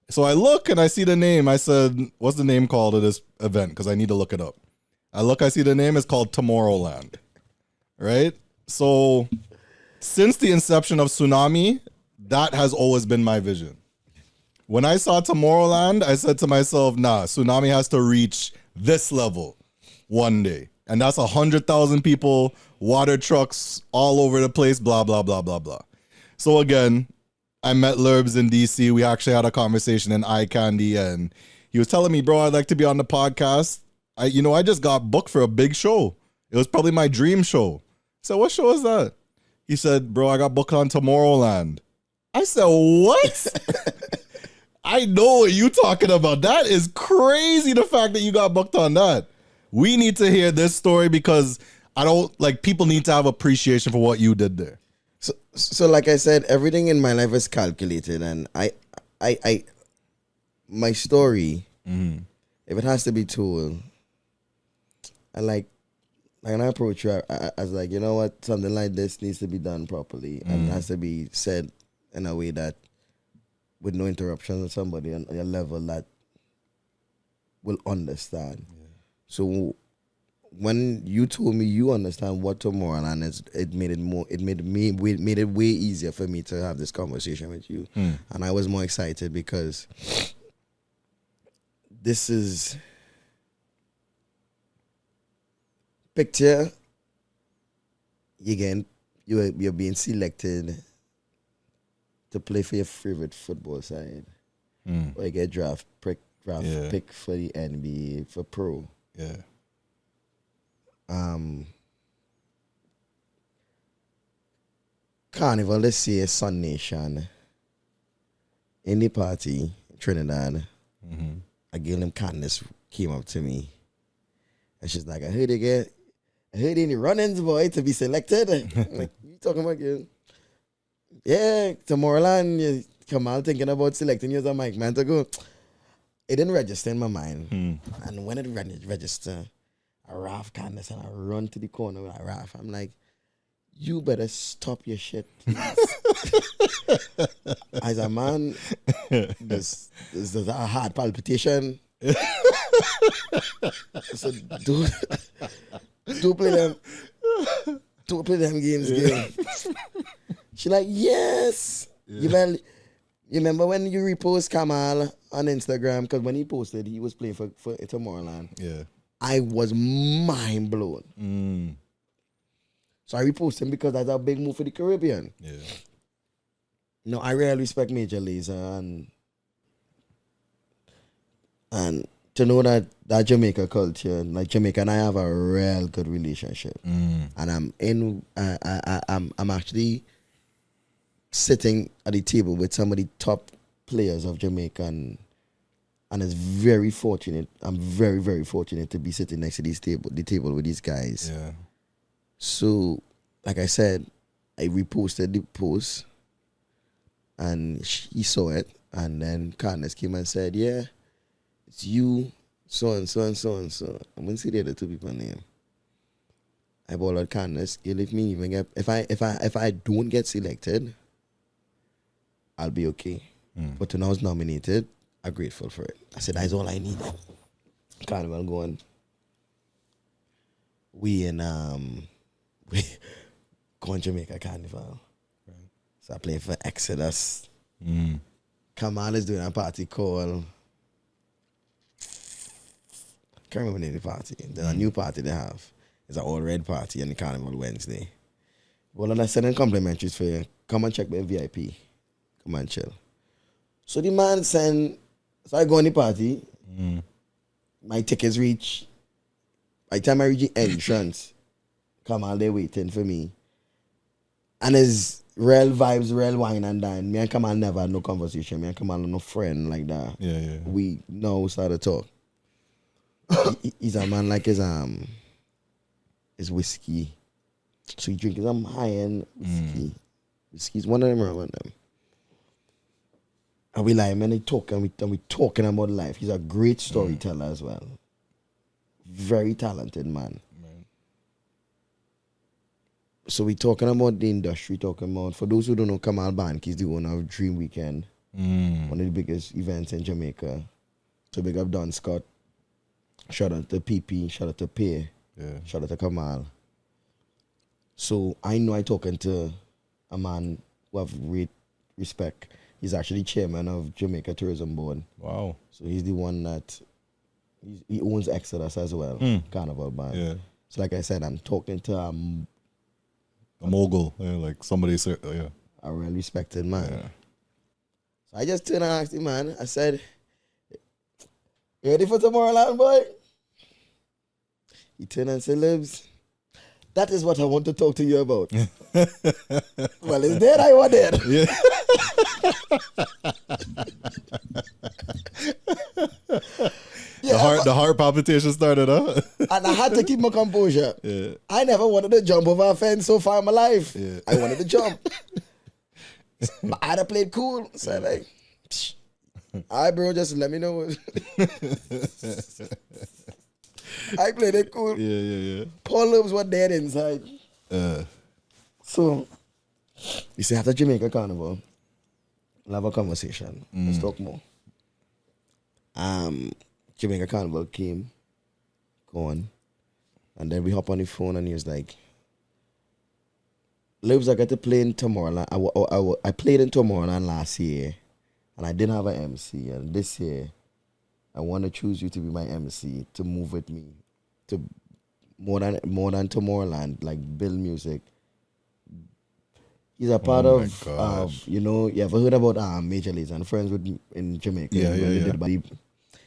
So I look and I see the name. I said, what's the name called of this event? Because I need to look it up. I see the name is called Tomorrowland. Right? So since the inception of Tsunami, that has always been my vision. When I saw Tomorrowland, I said to myself, nah, Tsunami has to reach this level one day. And that's 100,000 people, water trucks all over the place, blah, blah, blah, blah, blah. So again, I met Lurbz in DC. We actually had a conversation in Eye Candy, and he was telling me, bro, I'd like to be on the podcast. I just got booked for a big show. It was probably my dream show. I said, what show is that? He said, bro, I got booked on Tomorrowland. I said, what? I know what you talking about. That is crazy, the fact that you got booked on that. We need to hear this story because people need to have appreciation for what you did there. So like I said, everything in my life is calculated, and my story, if it has to be told, I approach you, I was like, you know what, something like this needs to be done properly, and it has to be said in a way that, with no interruptions with somebody on a level that will understand. Yeah. So when you told me you understand what Tomorrowland is, it made it way easier for me to have this conversation with you. And I was more excited because this is picture you're being selected to play for your favorite football side. Or you get draft pick for the NBA for pro. Yeah. Carnival this year, Assassination. In the party, Trinidad, a girl named Candice came up to me. And she's like, I heard any run-ins, boy, to be selected. I'm like, you talking about girl? Yeah, Tomorrowland, you come out thinking about selecting you as a mic man to go. It didn't register in my mind. And when it registered, I Ralph Candace and I run to the corner with Ralph. I'm like, you better stop your shit. As a man, there's a heart palpitation. So don't play them games, girl. She like, yes. Yeah. You remember when you repost Kamal on Instagram? Because when he posted, he was playing for Tomorrowland. Yeah. I was mind blown. So I reposted him because that's a big move for the Caribbean. Yeah. No, I really respect Major Lazer and to know that Jamaica culture, like Jamaica and I have a real good relationship. And I'm actually sitting at the table with some of the top players of Jamaica, and it's very fortunate. I'm very, very fortunate to be sitting next to the table with these guys. Yeah. So, like I said, I reposted the post, and he saw it, and then Candace came and said, "Yeah, it's you, so and so and so and so." I'm gonna see the other two people's name. I bought out Candace. If me even get if I don't get selected, I'll be okay. But when I was nominated, I'm grateful for it. I said, that's all I need. Carnival going. We going Jamaica Carnival. Right. So I play for Exodus. Kamal is doing a party called, can't remember the name of the party. There's a new party they have. It's an all red party on the Carnival Wednesday. Well, and I send in complimentaries for you. Come and check my VIP. Come and chill. So the man sent, so I go on the party. My tickets reach. By the time I reach the entrance, Kamal there waiting for me. And it's real vibes, real wine and dine. Me and Kamal never had no conversation. Me and Kamal are no friend like that. Yeah. We now start to talk. He's a man like his whiskey. So he drinks some high-end whiskey. Whiskey's one of them or one of them. And we like, man, we talking about life. He's a great storyteller as well. Very talented man. Right. So we talking about the industry, talking about, for those who don't know, Kamal Bank is the owner of Dream Weekend. One of the biggest events in Jamaica. So big up Don Scott. Shout out to PP, shout out to Pay, shout out to Kamal. So I know I talking to a man who have respect. He's actually chairman of Jamaica Tourism Board. Wow. So he's the one that he owns Exodus as well, Carnival band. Yeah. So like I said, I'm talking to A mogul, like somebody said, yeah. a real respected man. Yeah. So I just turned and asked him, man, I said, "You ready for Tomorrowland, boy?" He turned and said, "Lurbz, that is what I want to talk to you about." Well, it's dead, I want it. Yeah. Yeah, the heart palpitation started, huh? and I had to keep my composure. Yeah. I never wanted to jump over a fence so far in my life. Yeah. I wanted to jump. But I had to play it cool. So I'm like, psh, all right, bro, just let me know. I played it cool. Yeah. Paul Lurbz was dead inside. So, you see, after Jamaica Carnival, we'll have a conversation. Let's talk more. Jamaica Carnival came, gone, and then we hop on the phone and he was like, "Lurbz, I got to play in Tomorrowland. I played in Tomorrowland last year, and I didn't have an MC. And this year, I want to choose you to be my MC, to move with me, to more than Tomorrowland, like build music." He's a part of you ever heard about Major Lazer and Friends in Jamaica? Yeah.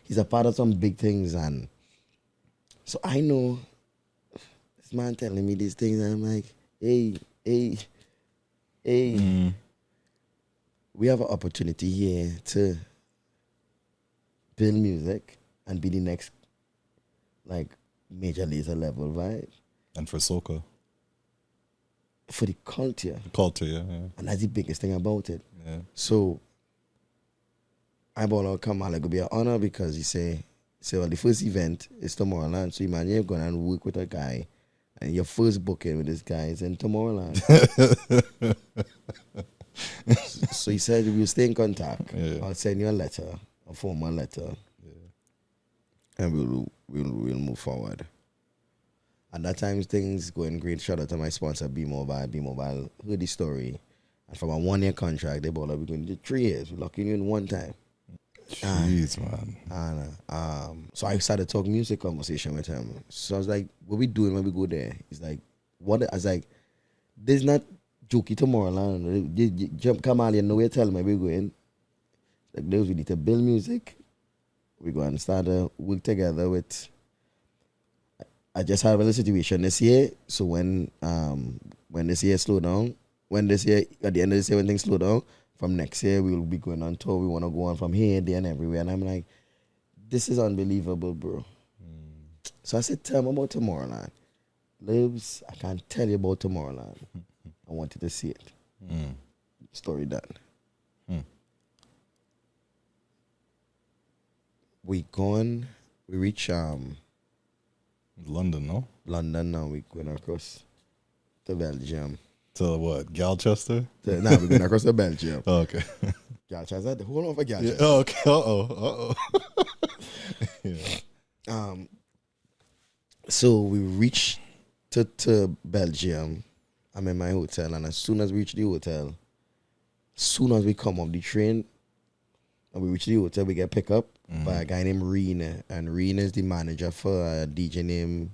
He's a part of some big things, and so I know this man telling me these things, and I'm like, hey, we have an opportunity here to build music and be the next, like, Major Lazer level vibe. And for Soca. For the culture. Yeah. And that's the biggest thing about it. Yeah. So, I bought out Kamal. It could be an honor because he say, well, the first event is Tomorrowland. So, imagine you're going to work with a guy and your first booking with this guy is in Tomorrowland. So he said, we'll stay in contact. Yeah. I'll send you a letter, a formal letter. Yeah. And we'll move forward. At that time, things going great. Shout out to my sponsor, B Mobile. B Mobile heard the story. And from a 1-year contract, they bought up, we're going to do 3 years. We're locking you in one time. Jeez, man. And so I started talking music conversation with him. So I was like, what we doing when we go there? He's like, what? I was like, there's not jokey Tomorrowland. Jump, come on, you know, you tell me we're going. Like, we need to build music. We're going to start to work together with. I just have a little situation this year. So when this year slow down, at the end of this year when things slow down, from next year we will be going on tour. We want to go on from here, there, and everywhere. And I'm like, this is unbelievable, bro. So I said, tell me about Tomorrowland. Lurbz, I can't tell you about Tomorrowland. I want you to see it. Story done. We reach London, no? London now. We going across to Belgium. To what? Galchester? We're going across to Belgium. Oh, okay. Galchester? Hold on for Galchester. Yeah. Oh, okay. Uh-oh. Yeah. So we reach to Belgium. I'm in my hotel, and as soon as we reach the hotel, as soon as we come off the train, and we reach the hotel, we get picked up by a guy named Reen, and Reen is the manager for a DJ named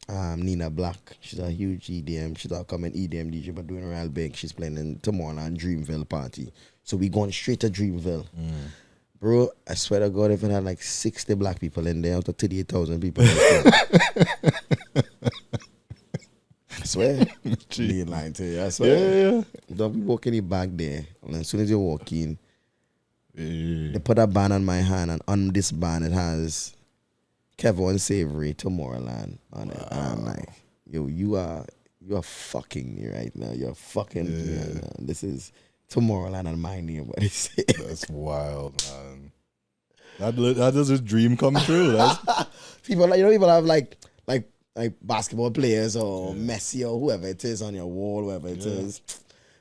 Nina Black. She's a huge EDM. She's a common EDM DJ, but doing real big. She's playing in Tomorrowland Dreamville party. So we going straight to Dreamville. Bro, I swear to God, if it had like 60 black people in there out of 38,000 people. I swear. Being lying to you. I swear. Yeah. Don't be walking in back there. And as soon as you walk in, they put a band on my hand, and on this band it has Kevin Savory, Tomorrowland on it. And I'm like, yo, you are fucking me right now. You're fucking me right now. This is Tomorrowland and my name, what they say. That's wild, man. That does his dream come true. People have like basketball players or Messi or whoever it is on your wall, whoever it is.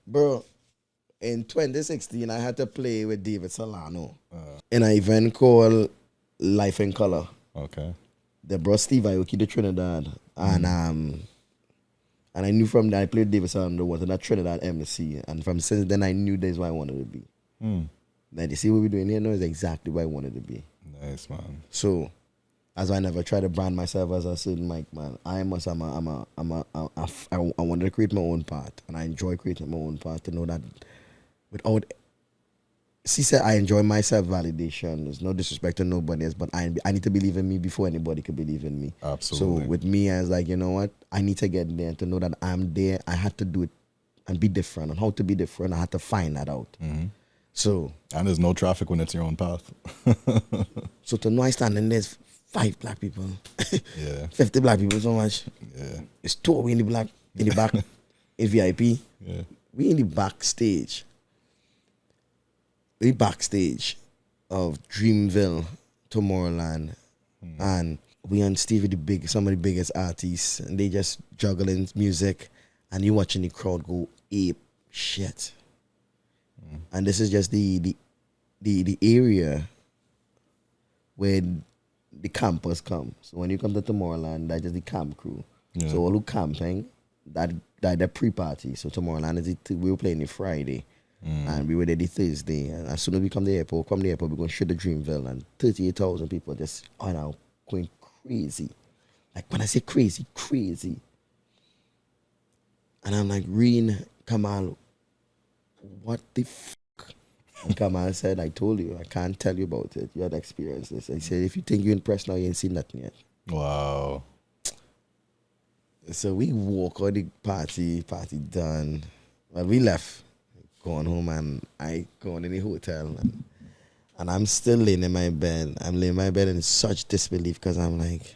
Bro, in 2016, I had to play with David Solano in an event called Life in Color. Okay. They brought Steve Aoki to Trinidad, and And I knew from that I played Davis Underwater, that Trinidad MC. And from since then I knew that's what I wanted to be. Like, you see what we're doing here now is exactly what I wanted to be. Nice, man. So, as I never try to brand myself as a certain mic man, I wanted to create my own path, and I enjoy creating my own path. To know that without, she said I enjoy my self validation. There's no disrespect to nobody else, but I need to believe in me before anybody could believe in me. Absolutely. So with me, I was like, you know what, I need to get there to know that I'm there. I had to do it and be different, and how to be different, I had to find that out. So, and there's no traffic when it's your own path. so to know I stand and there's 5 black people, Yeah. 50 black people, so much. Yeah. It's 2 we in the back, in VIP. Yeah. We in the backstage. We backstage of Dreamville, Tomorrowland, and we on stage with some of the biggest artists, and they just juggling music, and you watching the crowd go ape shit. And this is just the area where the campers come. So when you come to Tomorrowland, that's just the camp crew. Yeah. So all who camping, that the pre-party. So Tomorrowland we were playing it Friday, and we were there the Thursday. And as soon as we come to the airport, we're going to shoot the Dreamville, and 38,000 people just now going crazy. Like when I say crazy, crazy. And I'm like, Reen, Kamal, what the fuck? And Kamal said, I told you, I can't tell you about it. You had experienced this. I said, if you think you're impressed now, you ain't seen nothing yet. Wow. So we walk out the party done. Well, we left, going home, and I going in the hotel. And I'm still laying in my bed. I'm laying in my bed in such disbelief because I'm like,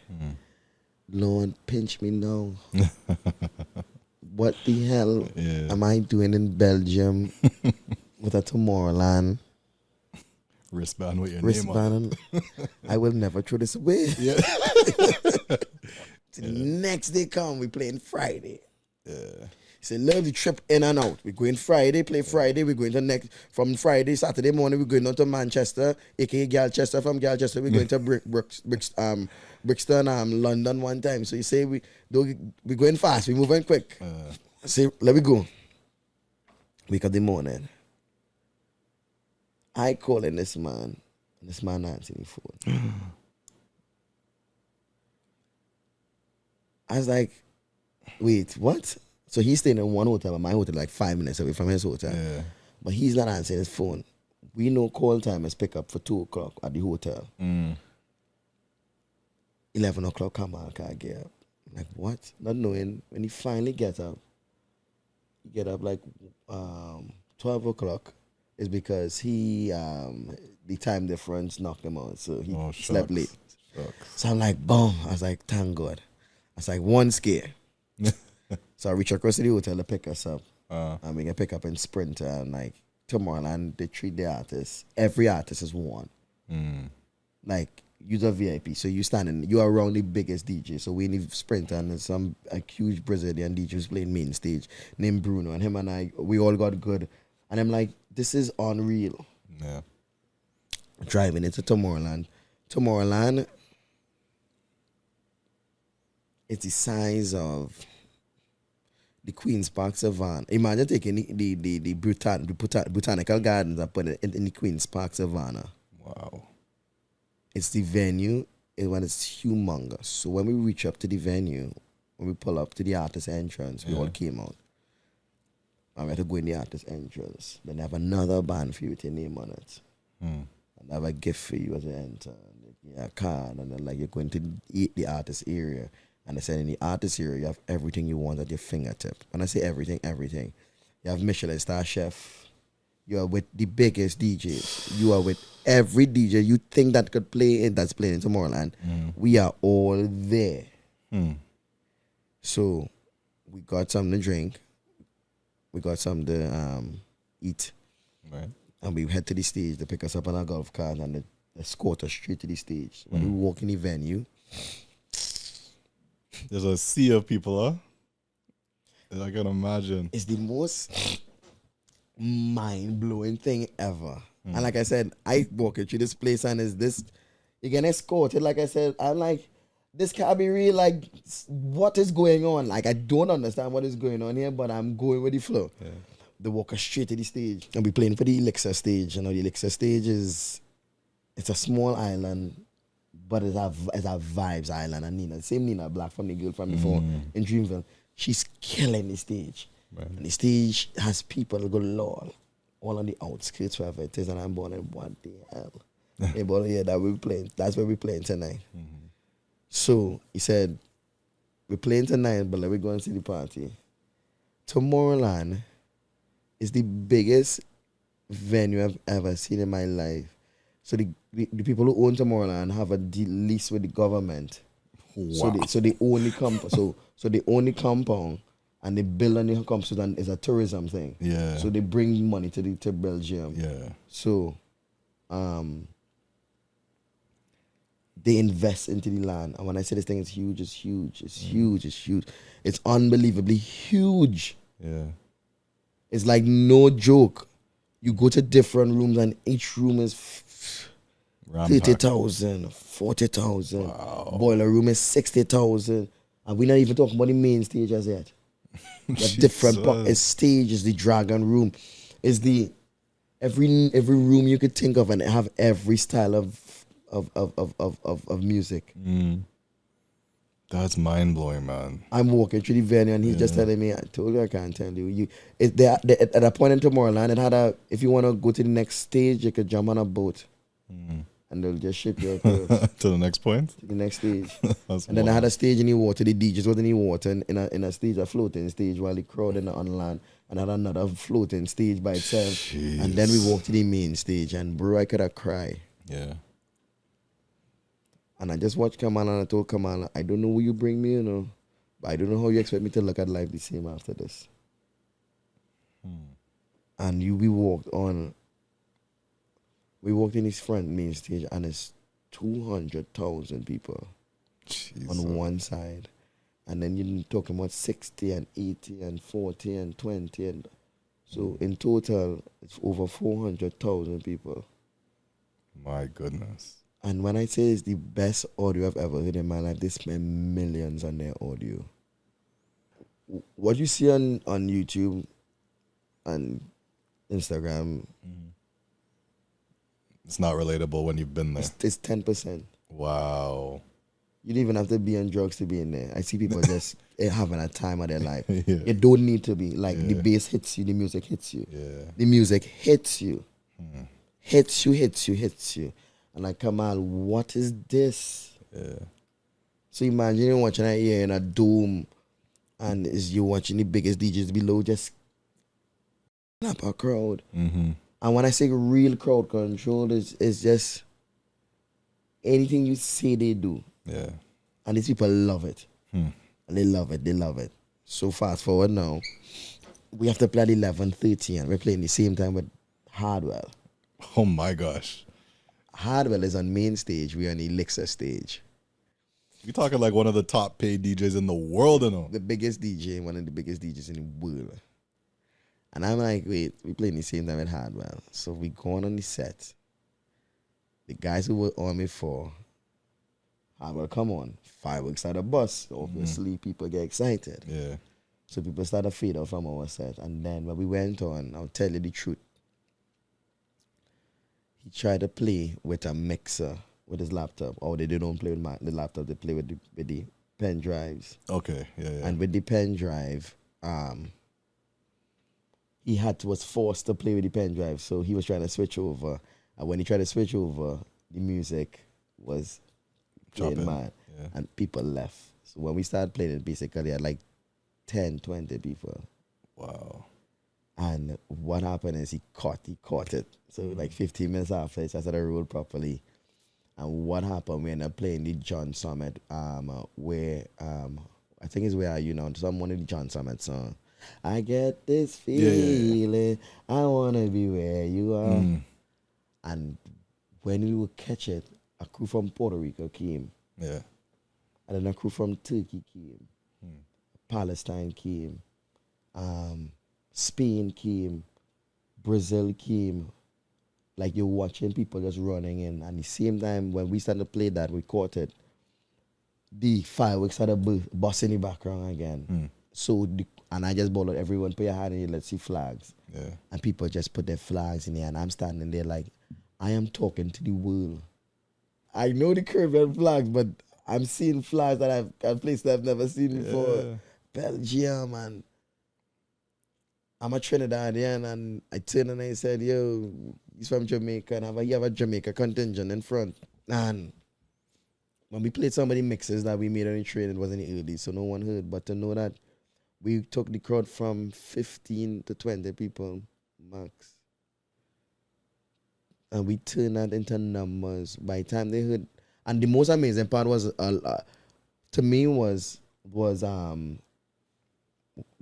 Lord, pinch me now. What the hell am I doing in Belgium with a Tomorrowland wristband with your name on it? I will never throw this away. Yeah. The next day come, we playing Friday. Yeah. So love the trip in and out. We're going Friday, play Friday. We're going to from Friday, Saturday morning, we're going on to Manchester, aka Galchester. From Galchester, we're going to Brixton, London one time. So you say we're going fast, we're moving quick. Say, let me go. Wake up the morning. I calling this man, and this man answering the phone. I was like, wait, what? So he's staying in one hotel, but my hotel like 5 minutes away from his hotel. Yeah. But he's not answering his phone. We know call time is pick up for 2 o'clock at the hotel. 11 o'clock, come on, can't get up. I'm like, what? Not knowing. When he finally gets up, he get up like 12 o'clock is because he, the time difference knocked him out. So he slept late. So I'm like, boom. I was like, thank God. I was like, one scare. So I reach across to the hotel to pick us up. And we can pick up in Sprinter, and like Tomorrowland, they treat the artists. Every artist is one. Like, you're a VIP, so you are around the biggest DJ. So we need Sprinter, and there's a huge Brazilian DJ who's playing main stage named Bruno, and him and I, we all got good. And I'm like, this is unreal. Yeah. Driving into Tomorrowland. Tomorrowland, it's the size of the Queen's Park Savannah. Imagine taking the botanical gardens and putting it in the Queen's Park Savannah. Wow. It's the venue, when it's humongous. So when we reach up to the venue, when we pull up to the artist entrance, we all came out. And we had to go in the artist entrance. Then they have another band for you with your name on it. And they have a gift for you as you enter. A card, and then like you're going to eat the artist area. And they said in the artist area, you have everything you want at your fingertip. When I say everything, everything. You have Michelin star chef. You are with the biggest DJs. You are with every DJ you think that could play that's playing in Tomorrowland. We are all there. So we got something to drink. We got something to eat. Right. And we head to the stage to pick us up on our golf cart, and they escort us straight to the stage. When we walk in the venue, there's a sea of people, huh? I can imagine. It's the most mind-blowing thing ever. And like I said, I walk into this place, and it's this, you get escorted. Like I said, I'm like, this can't be real. Like, what is going on? Like, I don't understand what is going on here, but I'm going with the flow. Yeah. They walk us straight to the stage, and we playing for the Elixir stage. You know, the Elixir stage it's a small island, but it's a Vybz island. And Nina, same Nina Black from the girl from before in Dreamville, she's killing the stage. Right. And the stage has people go lol, all on the outskirts, wherever it is, and I'm born in what the hell? That's where we're playing tonight. Mm-hmm. So he said, we're playing tonight, but let me go and see the party. Tomorrowland is the biggest venue I've ever seen in my life. So the people who own Tomorrowland have a lease with the government. Wow. So they own the compound. so they own the compound and they build on the compound, and it's a tourism thing. Yeah. So they bring money to Belgium. Yeah. So they invest into the land. And when I say this thing is huge, it's huge. It's huge. It's huge. It's unbelievably huge. Yeah. It's like no joke. You go to different rooms and each room is 30,000, 40,000. Wow. Boiler room is 60,000. And we're not even talking about the main stage as yet. The different stage is the dragon room. Is the every room you could think of, and have every style of music. That's mind blowing, man. I'm walking through the venue and he's just telling me, I told you I can't tell you. At a point in Tomorrowland, it had if you want to go to the next stage, you could jump on a boat and they'll just ship you to the next point? To the next stage. And then I had a stage in the water, the DJs was in the water in a stage, a floating stage, while the crowd in the on land, and had another floating stage by itself. Jeez. And then we walked to the main stage, and bro, I could have cried. Yeah. And I just watched Kamala and I told Kamala, I don't know where you bring me, you know, but I don't know how you expect me to look at life the same after this. And we walked in his front main stage, and it's 200,000 people on one side. And then you're talking about 60 and 80 and 40 and 20. And so in total, it's over 400,000 people. My goodness. And when I say it's the best audio I've ever heard in my life, they spend millions on their audio. What you see on YouTube and Instagram, it's not relatable when you've been there. It's 10%. Wow. You don't even have to be on drugs to be in there. I see people just having a time of their life. Yeah. You don't need to be. Like, the bass hits you, the music hits you. Yeah. The music hits you. Hits you. And I come out, what is this? Yeah. So imagine you're watching it here in a dome, and you're watching the biggest DJs below just snap a crowd. And when I say real crowd control, it's just anything you say they do. Yeah. And these people love it. And they love it. So fast forward now, we have to play at 11:30, and we're playing the same time with Hardwell. Oh my gosh. Hardwell is on main stage. We're on the Elixir stage. You're talking like one of the top paid DJs in the world, you know. The biggest DJ, one of the biggest DJs in the world. And I'm like, wait, we playing the same time at Hardwell. So we going on the set. The guys who were on me for Hardwell, come on. Fireworks at the bus. Obviously, people get excited. Yeah. So people started to fade out from our set. And then when we went on, I'll tell you the truth. He tried to play with a mixer with his laptop. Or they don't play with the laptop, they play with the pen drives. Okay, yeah. And with the pen drive, he was forced to play with the pen drive. So he was trying to switch over. And when he tried to switch over, the music was playing mad. Yeah. And people left. So when we started playing it, basically, I had like 10, 20 people. Wow. And what happened is he caught it. So like 15 minutes after, I started to roll properly. And what happened, we ended up playing the John Summit, where, I think it's Where Are You Now, one of the John Summit song. I get this feeling, I want to be where you are. And when we would catch it, a crew from Puerto Rico came. Yeah. And then a crew from Turkey came. Palestine came. Spain came. Brazil came. Like, you're watching people just running in. And at the same time, when we started to play that, we caught it. the fireworks started bust in the background again. So, and I just bawled, everyone put your hand in, let's see flags. Yeah. And people just put their flags in there, and I'm standing there like, I am talking to the world. I know the Caribbean flags, but I'm seeing flags that I've places I've never seen before. Yeah. Belgium, and I'm a Trinidadian, and I turned and I said, yo, he's from Jamaica, and you have a Jamaica contingent in front. And when we played some of the mixes that we made on the train, it was in the early, so no one heard. But to know that we took the crowd from 15 to 20 people max. And we turned that into numbers. By the time they heard, and the most amazing part was, to me, was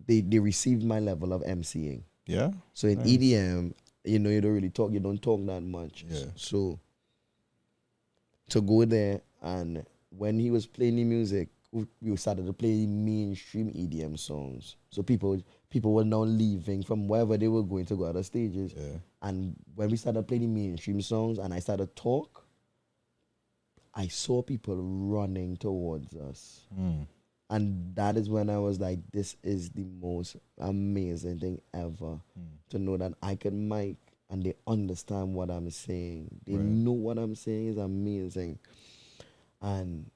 they received my level of MCing. Yeah. So in EDM, you know, you don't talk that much. Yeah. So to go there, and when he was playing the music, we started to play mainstream EDM songs. So people were now leaving from wherever they were going to go other stages. Yeah. And when we started playing mainstream songs and I started to talk, I saw people running towards us. And that is when I was like, this is the most amazing thing ever. To know that I can mic and they understand what I'm saying. They know what I'm saying is amazing. And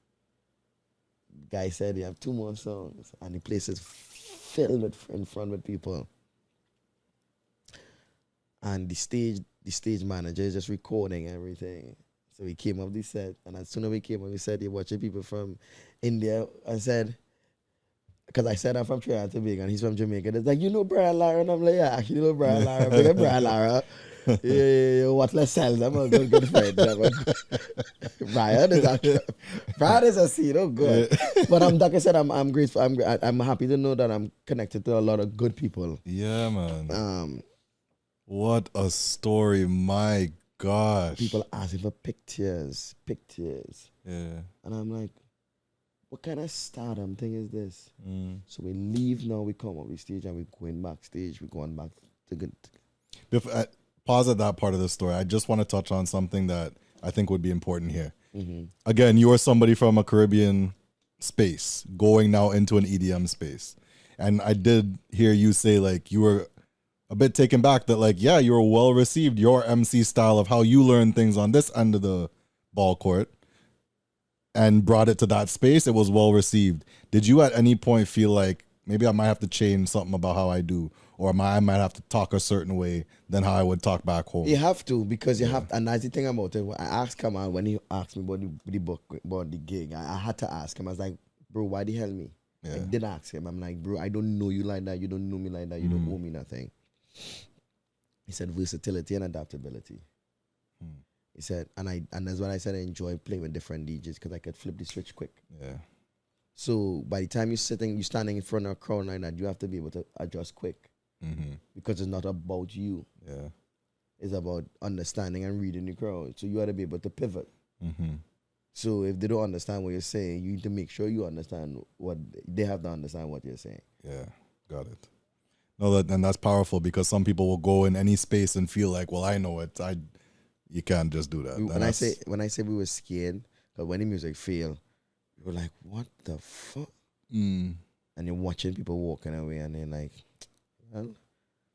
guy said you have 2 more songs, and the place is filled in front with people. And the stage manager is just recording everything. So we came up the set, and as soon as we came up, we said, you're watching people from India. I said, because I said I'm from Trinidad Tobago and he's from Jamaica. It's like, you know Brian Lara? And I'm like, yeah, I actually know Brian Lara. Big up Brian Lara. Yeah, what let's sell them a good friend. Brian is a seed, oh good. But like I said, I'm grateful. I'm happy to know that I'm connected to a lot of good people. Yeah, man. What a story, my gosh. People asking for pictures. Yeah. And I'm like, what kind of stardom thing is this? So we leave now, we come up the stage and we're going backstage, we're going back to good. Before, pause at that part of the story. I just want to touch on something that I think would be important here. Again, you are somebody from a Caribbean space going now into an EDM space. And I did hear you say like you were a bit taken back that like, yeah, you were well received. Your MC style of how you learn things on this end of the ball court and brought it to that space, it was well received. Did you at any point feel like maybe I might have to change something about how I do, or I might have to talk a certain way than how I would talk back home? You have to, because you have to, and that's the thing about it. I asked Kamal when he asked me about the book, about the gig, I had to ask him. I was like, bro, why the hell me? I did ask him. I'm like, bro, I don't know you like that. You don't know me like that. You don't owe me nothing. He said versatility and adaptability. He said, and that's what I said, I enjoy playing with different DJs because I could flip the switch quick. Yeah. So by the time you're standing in front of a crowd like that, you have to be able to adjust quick. Because it's not about you. Yeah. It's about understanding and reading the crowd. So you got to be able to pivot. So if they don't understand what you're saying, you need to make sure you understand what they have to understand what you're saying. Yeah, got it. No, and that's powerful because some people will go in any space and feel like, well, I know it. You can't just do that. When I say we were scared, because when the music failed, we were like, what the fuck? And you're watching people walking away and they're like, well.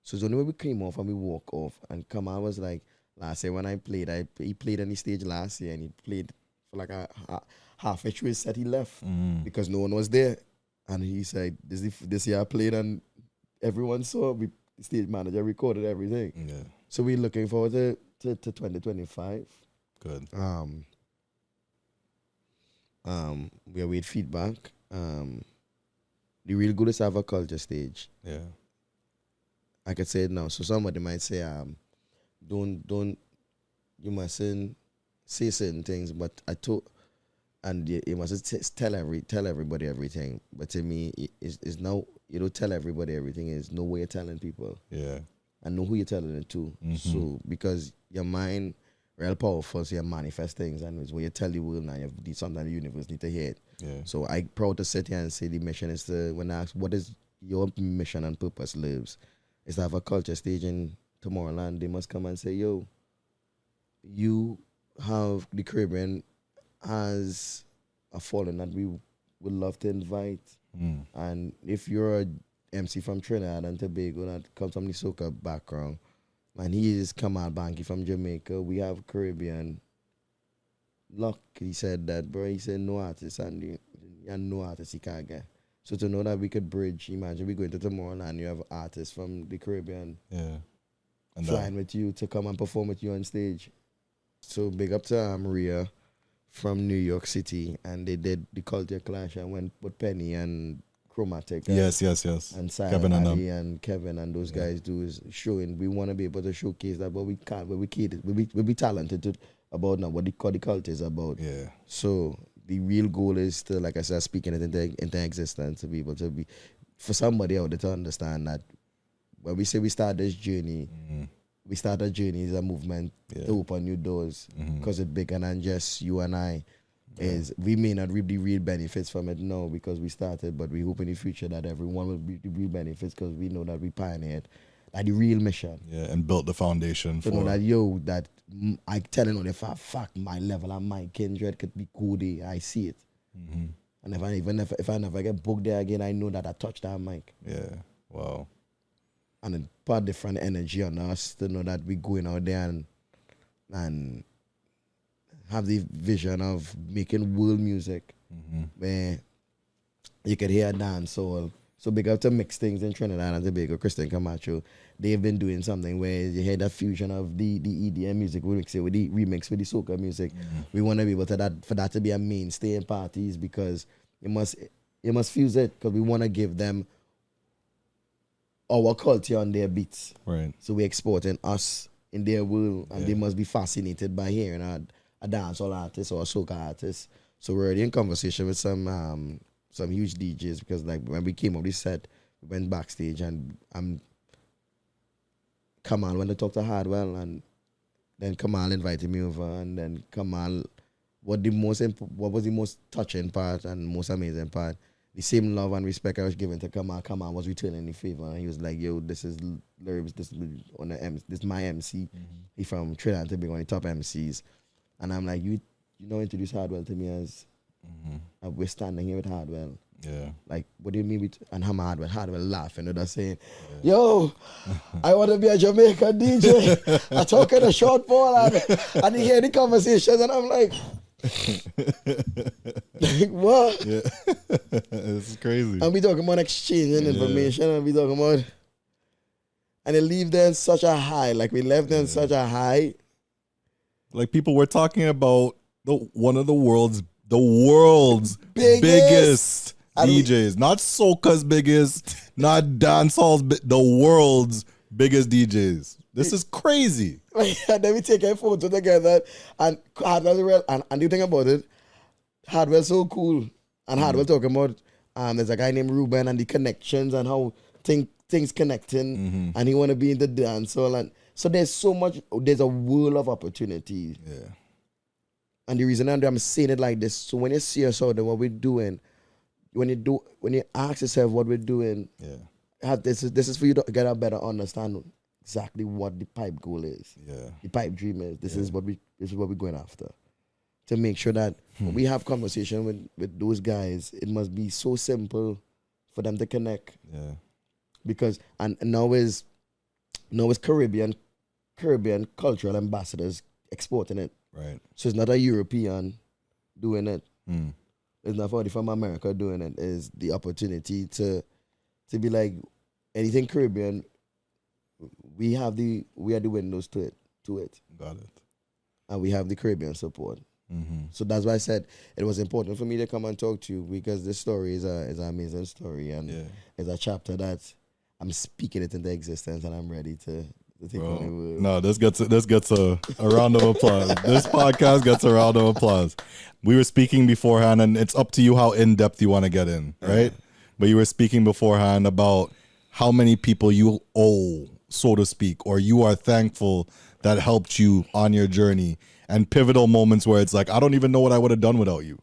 So it's only when we came off and we walk off, and Kamal was like, last year when I played, he played on the stage last year and he played for like a halfway through his set, he left because no one was there. And he said, this year I played and everyone saw, the stage manager recorded everything. Yeah. So we're looking forward to 2025. Good. We await feedback. The real good is have a culture stage. Yeah. I could say it now. So somebody might say, don't you mustn't say certain things, but you mustn't tell everybody everything. But to me, it's now, you don't tell everybody everything. Is no way you're telling people. Yeah. And know who you're telling it to. So because your mind real powerful, so you manifest things, and it's when you tell the world now, sometimes the universe need to hear it. Yeah. So I proud to sit here and say the mission is to, when I ask what is your mission and purpose, Lurbz, is to have a culture stage in Tomorrowland. They must come and say, yo, you have the Caribbean has a fallen that we would love to invite. And if you're a MC from Trinidad and Tobago that comes from the soca background, and he is Kamal Banky from Jamaica, we have Caribbean. Luck, he said that, bro. He said no artist and no artist he can't get. So to know that we could bridge, imagine we go into Tomorrowland, you have artists from the Caribbean and flying with you to come and perform with you on stage. So big up to Maria from New York City, and they did the Culture Clash and went with Penny and Chromatic. Yes. And Kevin and Kevin and those guys do is showing. We want to be able to showcase that, but we can't. But we can't. We be talented to, about now what the cult is about. Yeah. So the real goal is to, like I said, speaking it into existence, to be able to be, for somebody out there to understand that when we say we start this journey, we start a journey as a movement to open new doors, because it's bigger than just you and I. Is we may not reap the real benefits from it now because we started, but we hope in the future that everyone will reap the real benefits because we know that we pioneered like the real mission. Yeah, and built the foundation to know that I telling on if I fuck my level and my kindred could be cool there, I see it. And if I never get booked there again, I know that I touched that mic. Yeah. Wow. And it put different energy on us to know that we going out there and have the vision of making world music where you could hear dancehall. So big up to Mix Things in Trinidad and Tobago, Christian Camacho. They've been doing something where you hear that fusion of the EDM music, we mix it with the remix with the soca music. We want to be able to for that to be a mainstay in parties, because you must fuse it, because we want to give them our culture on their beats. Right. So we're exporting us in their world, and they must be fascinated by hearing a dancehall artist or a soca artist. So we're already in conversation with some huge DJs, because like when we came up this set, we went backstage and Kamal went to talk to Hardwell, and then Kamal invited me over, and then Kamal, what was the most touching part and most amazing part? The same love and respect I was giving to Kamal was returning the favor. And he was like, yo, this is Lurbz, this is my MC. He from Trinidad Tobago, one of the top MCs. And I'm like, you introduce Hardwell to me as we're standing here with Hardwell. Yeah. Like, what do you mean? And I'm Hardwell laughing and they're saying, yo, I want to be a Jamaican DJ. I talk in a short ball and you hear the conversations and I'm like what? Yeah. This is crazy. And we talking about exchanging information, and we talking about, and they leave there in such a high. Like we left there in such a high. Like people were talking about one of the world's biggest DJs, not soca's biggest, not dancehall's, the world's biggest DJs. This is crazy. And then we take a photo together, and Hardwell, and you think about it, Hardwell's so cool, and Hardwell talking about there's a guy named Ruben and the connections and how things connecting, and he want to be in the dancehall, and so there's a world of opportunities. Yeah. And the reason I'm saying it like this, so when you see us out there, what we're doing, when you ask yourself what we're doing, this is for you to get a better understanding exactly what the pipe goal is. Yeah. The pipe dream is. This is what we're going after. To make sure that when we have conversation with those guys, it must be so simple for them to connect. Yeah. Because and now is Caribbean cultural ambassadors exporting it. Right. So it's not a European doing it. It's not somebody from America doing it. It's the opportunity to be like anything Caribbean. We are the windows to it. Got it. And we have the Caribbean support. So that's why I said it was important for me to come and talk to you, because this story is an amazing story, and it's a chapter that I'm speaking it into existence, and I'm ready to take on the word. No, this gets a round of applause. This podcast gets a round of applause. We were speaking beforehand, and it's up to you how in depth you want to get in, right? But you were speaking beforehand about how many people you owe, so to speak, or you are thankful that helped you on your journey, and pivotal moments where it's like, I don't even know what I would have done without you.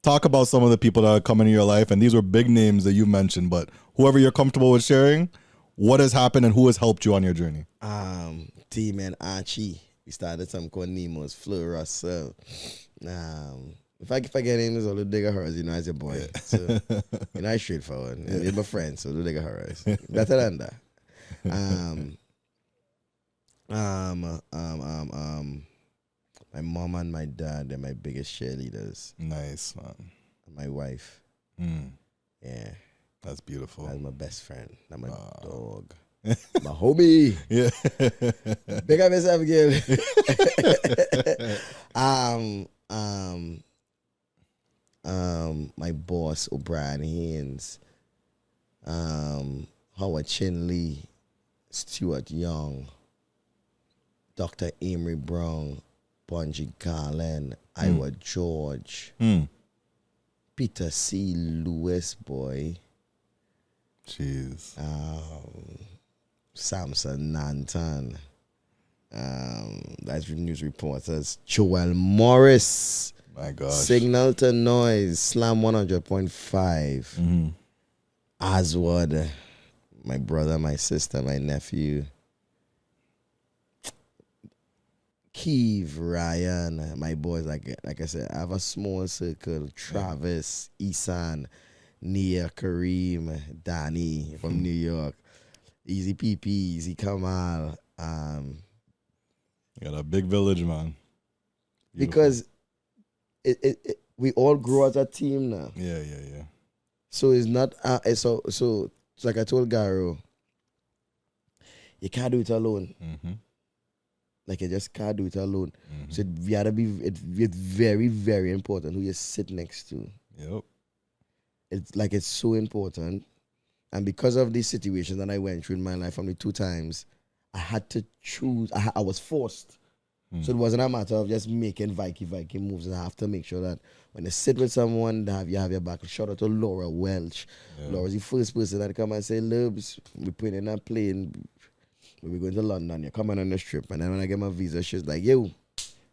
Talk about some of the people that are coming into your life, and these were big names that you mentioned, but whoever you're comfortable with sharing, what has happened and who has helped you on your journey? T-Man Archie. We started something called Nemo's, Fleur Russell. If I get in, it's all the digger horrors, you know, as a boy. So, you know, I straightforward. You're my friend, so the digger horrors. Better than that. My mom and my dad, they're my biggest cheerleaders. Nice, man. My wife. Yeah. That's beautiful. That's my best friend. That's my dog. My homie. Yeah. Big up yourself, girl. My boss, O'Brien Haynes, Howard Chinley, Stuart Young, Dr. Amory Brown, Bungie Garland, Iowa George, Peter C. Lewis, boy. Jeez. Samson Nantan. That's news reporters. Joel Morris. My gosh. Signal to Noise. Slam 100.5. Aswaad. My brother, my sister, my nephew. Keith, Ryan, my boys, like I said, I have a small circle. Travis, Isan, Nia, Kareem, Danny from New York, Easy PP, Easy Kamal. You got a big village, man. Beautiful. Because we all grow as a team now. Yeah. So it's not so like I told Garo, you can't do it alone. Like you just can't do it alone. So we gotta be. It's very, very important who you sit next to. Yep. It's so important, and because of these situations that I went through in my life, only 2 times, I had to choose. I was forced. So it wasn't a matter of just making Viking moves. I have to make sure that when you sit with someone, you have your back. Shout out to Laura Welch. Yeah. Laura's the first person that come and say, Lurbz, we put in a plane. We're going to London. You're coming on this trip. And then when I get my visa, she's like, yo,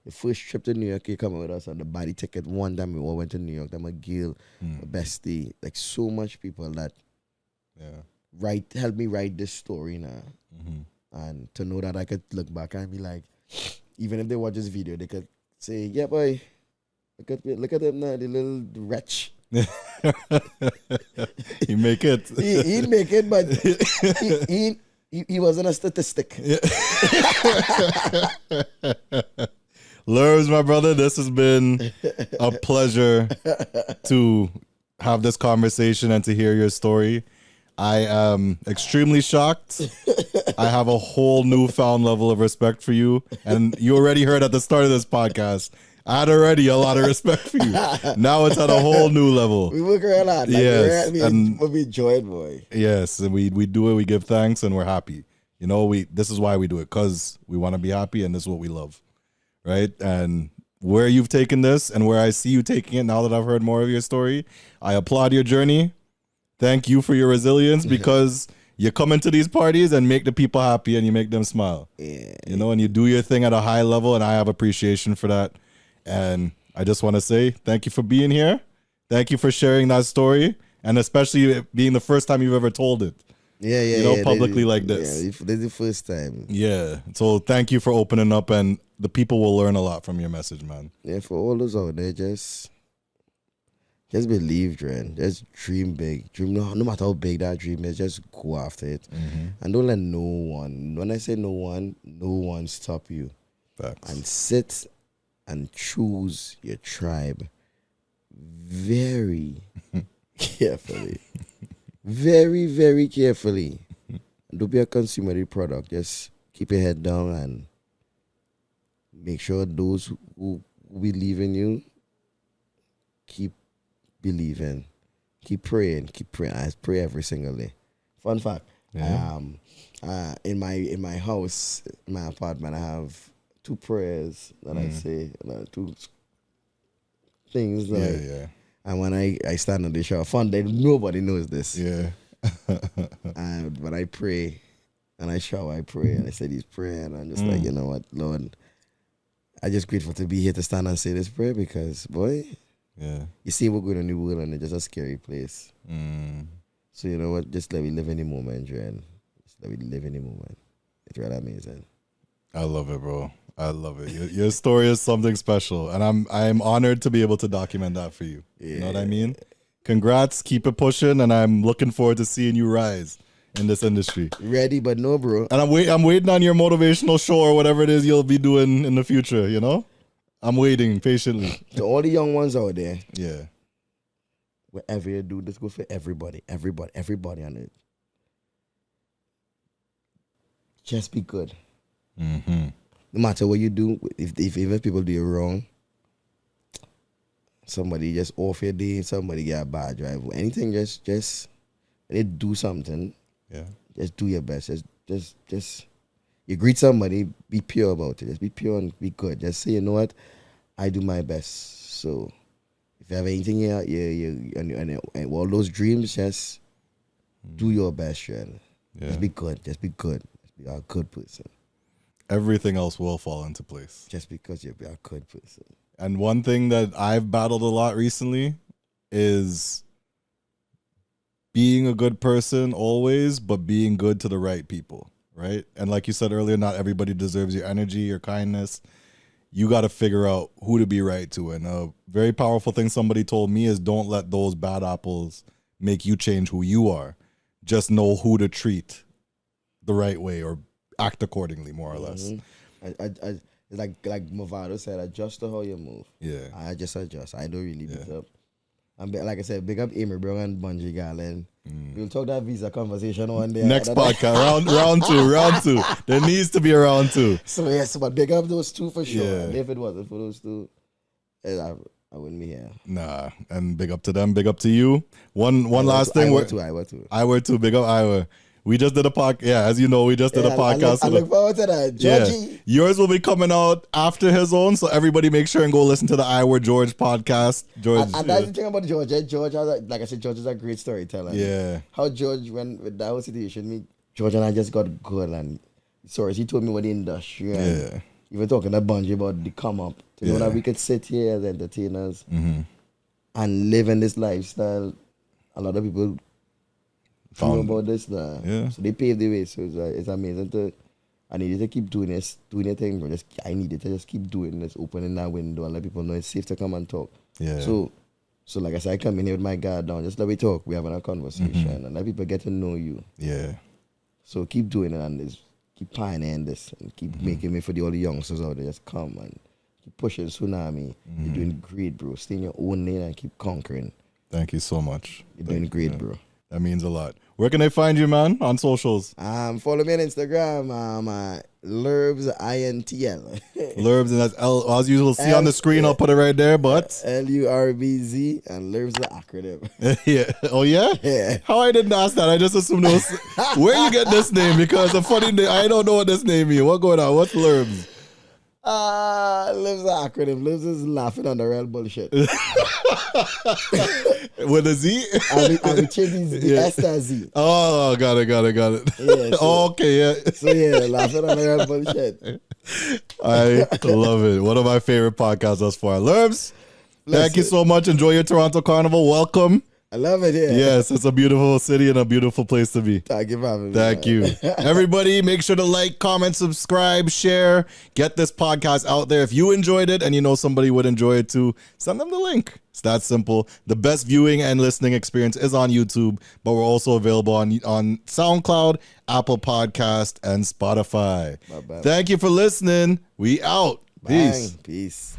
the first trip to New York, you coming with us on the body ticket. One time we all went to New York. I'm a girl, my bestie. Like so much people that help me write this story now. And to know that I could look back and be like, even if they watch this video, they could say, yeah, boy, look at him now, the little wretch. He make it. He'd make it, but he wasn't a statistic. Lurbz, my brother, this has been a pleasure to have this conversation and to hear your story. I am extremely shocked. I have a whole newfound level of respect for you. And you already heard at the start of this podcast, I had already a lot of respect for you. Now it's at a whole new level. We work around a lot. Like, yes. We enjoy it, boy. Yes, and we do it, we give thanks, and we're happy. You know, this is why we do it, because we want to be happy, and this is what we love. Right? And where you've taken this and where I see you taking it now that I've heard more of your story, I applaud your journey. Thank you for your resilience, because you come into these parties and make the people happy and you make them smile. Yeah. You know, and you do your thing at a high level, and I have appreciation for that. And I just want to say thank you for being here. Thank you for sharing that story, and especially it being the first time you've ever told it. Yeah, you know, publicly like this. Yeah, this is the first time. Yeah. So thank you for opening up, and the people will learn a lot from your message, man. Yeah, for all those out there, just believe, Dren. Just dream big. Dream no matter how big that dream is, just go after it. And don't let no one, when I say no one stop you. Facts. And sit and choose your tribe very carefully. Very, very carefully. Don't be a consumer of the product. Just keep your head down and make sure those who believe in you keep believing. Keep praying. I pray every single day. Fun fact. Yeah. In my house, in my apartment, I have 2 prayers that I say, 2 things that and when I stand on the shower, fun day, nobody knows this. Yeah. And when I pray and I shower, I pray and I say these prayers, and I'm just like, you know what, Lord, I'm just grateful to be here to stand and say this prayer, because boy, you see what's going on in the world, and it's just a scary place. So you know what, just let me live in the moment, Dren. Just let me live in the moment. It's really amazing. I love it, bro. I love it. Your story is something special, and I'm honored to be able to document that for you. Yeah. You know what I mean? Congrats, keep it pushing, and I'm looking forward to seeing you rise in this industry. Ready, but no, bro. And I'm waiting on your motivational show or whatever it is you'll be doing in the future. You know, I'm waiting patiently. To all the young ones out there, yeah. Whatever you do, this goes for everybody on it. Just be good. Mm-hmm. No matter what you do, if people do you wrong, somebody just off your day, somebody get a bad drive, anything, just when they do something, yeah, just do your best. Just you greet somebody, be pure about it. Just be pure and be good. Just say, you know what, I do my best. So if you have anything here, and all those dreams, just do your best, Shred. Yeah. Just be good. Just be a good person. Everything else will fall into place. Just because you're a good person. And one thing that I've battled a lot recently is being a good person always, but being good to the right people, right? And like you said earlier, not everybody deserves your energy, your kindness. You got to figure out who to be right to. And a very powerful thing somebody told me is don't let those bad apples make you change who you are. Just know who to treat the right way or act accordingly, more or less. I like Movado said, adjust to how you move. Yeah. I just adjust. I don't really beat up. And like I said, big up Amy Brown and Bungie Garland. We'll talk that visa conversation one day. Next podcast, round two. There needs to be a round 2. So yes, but big up those 2 for sure. Yeah. And if it wasn't for those 2, I wouldn't be here. Nah, and big up to them, big up to you. One last thing. I were too. Big up Iowa. We just did a podcast. Yeah, as you know, we just did a podcast. I look forward to that. Georgie. Yeah. Yours will be coming out after his own, so everybody make sure and go listen to the Iowa George podcast. George. And that's the thing about George. George, like I said, George is a great storyteller. Yeah. How George went with that whole situation, George and I just got good. And sorry, he told me what the industry. And even talking to Bungie about the come up. To know that we could sit here as entertainers and live in this lifestyle. A lot of people know about this now. Yeah. So they paved the way. So it's amazing I needed to keep doing your thing, bro. I needed to just keep doing this, opening that window and let people know it's safe to come and talk. Yeah. So like I said, I come in here with my guard down. Just let me talk. We're having a conversation and let people get to know you. Yeah. So keep doing it and keep pioneering this and keep making me for all the youngsters out there. Just come and keep pushing Tsunami. You're doing great, bro. Stay in your own lane and keep conquering. Thank you so much. You're doing great, bro. That means a lot. Where can they find you, man, on socials? Follow me on Instagram, Lurbz INTL. Lurbz, and that's L. As you will see on the screen, I'll put it right there. But LURBZ and Lurbz the acronym. Yeah. Oh yeah. Yeah. How I didn't ask that? I just assumed it was where you get this name because a funny name. I don't know what this name means. What going on? What's Lurbz? Lurbz the acronym. Lurbz is laughing on the real bullshit. With a Z? I will change the S to Z. Oh, got it. Yeah, so, okay, yeah. So yeah, laughing on the real bullshit. I love it. One of my favorite podcasts thus far. Lurbz, thank you so much. Enjoy your Toronto Carnival. Welcome. I love it here. Yes, it's a beautiful city and a beautiful place to be. Thank you for having me. Thank you. Everybody, make sure to like, comment, subscribe, share. Get this podcast out there. If you enjoyed it and you know somebody would enjoy it too, send them the link. It's that simple. The best viewing and listening experience is on YouTube, but we're also available on SoundCloud, Apple Podcast, and Spotify. Thank you for listening. We out. Bang. Peace. Peace.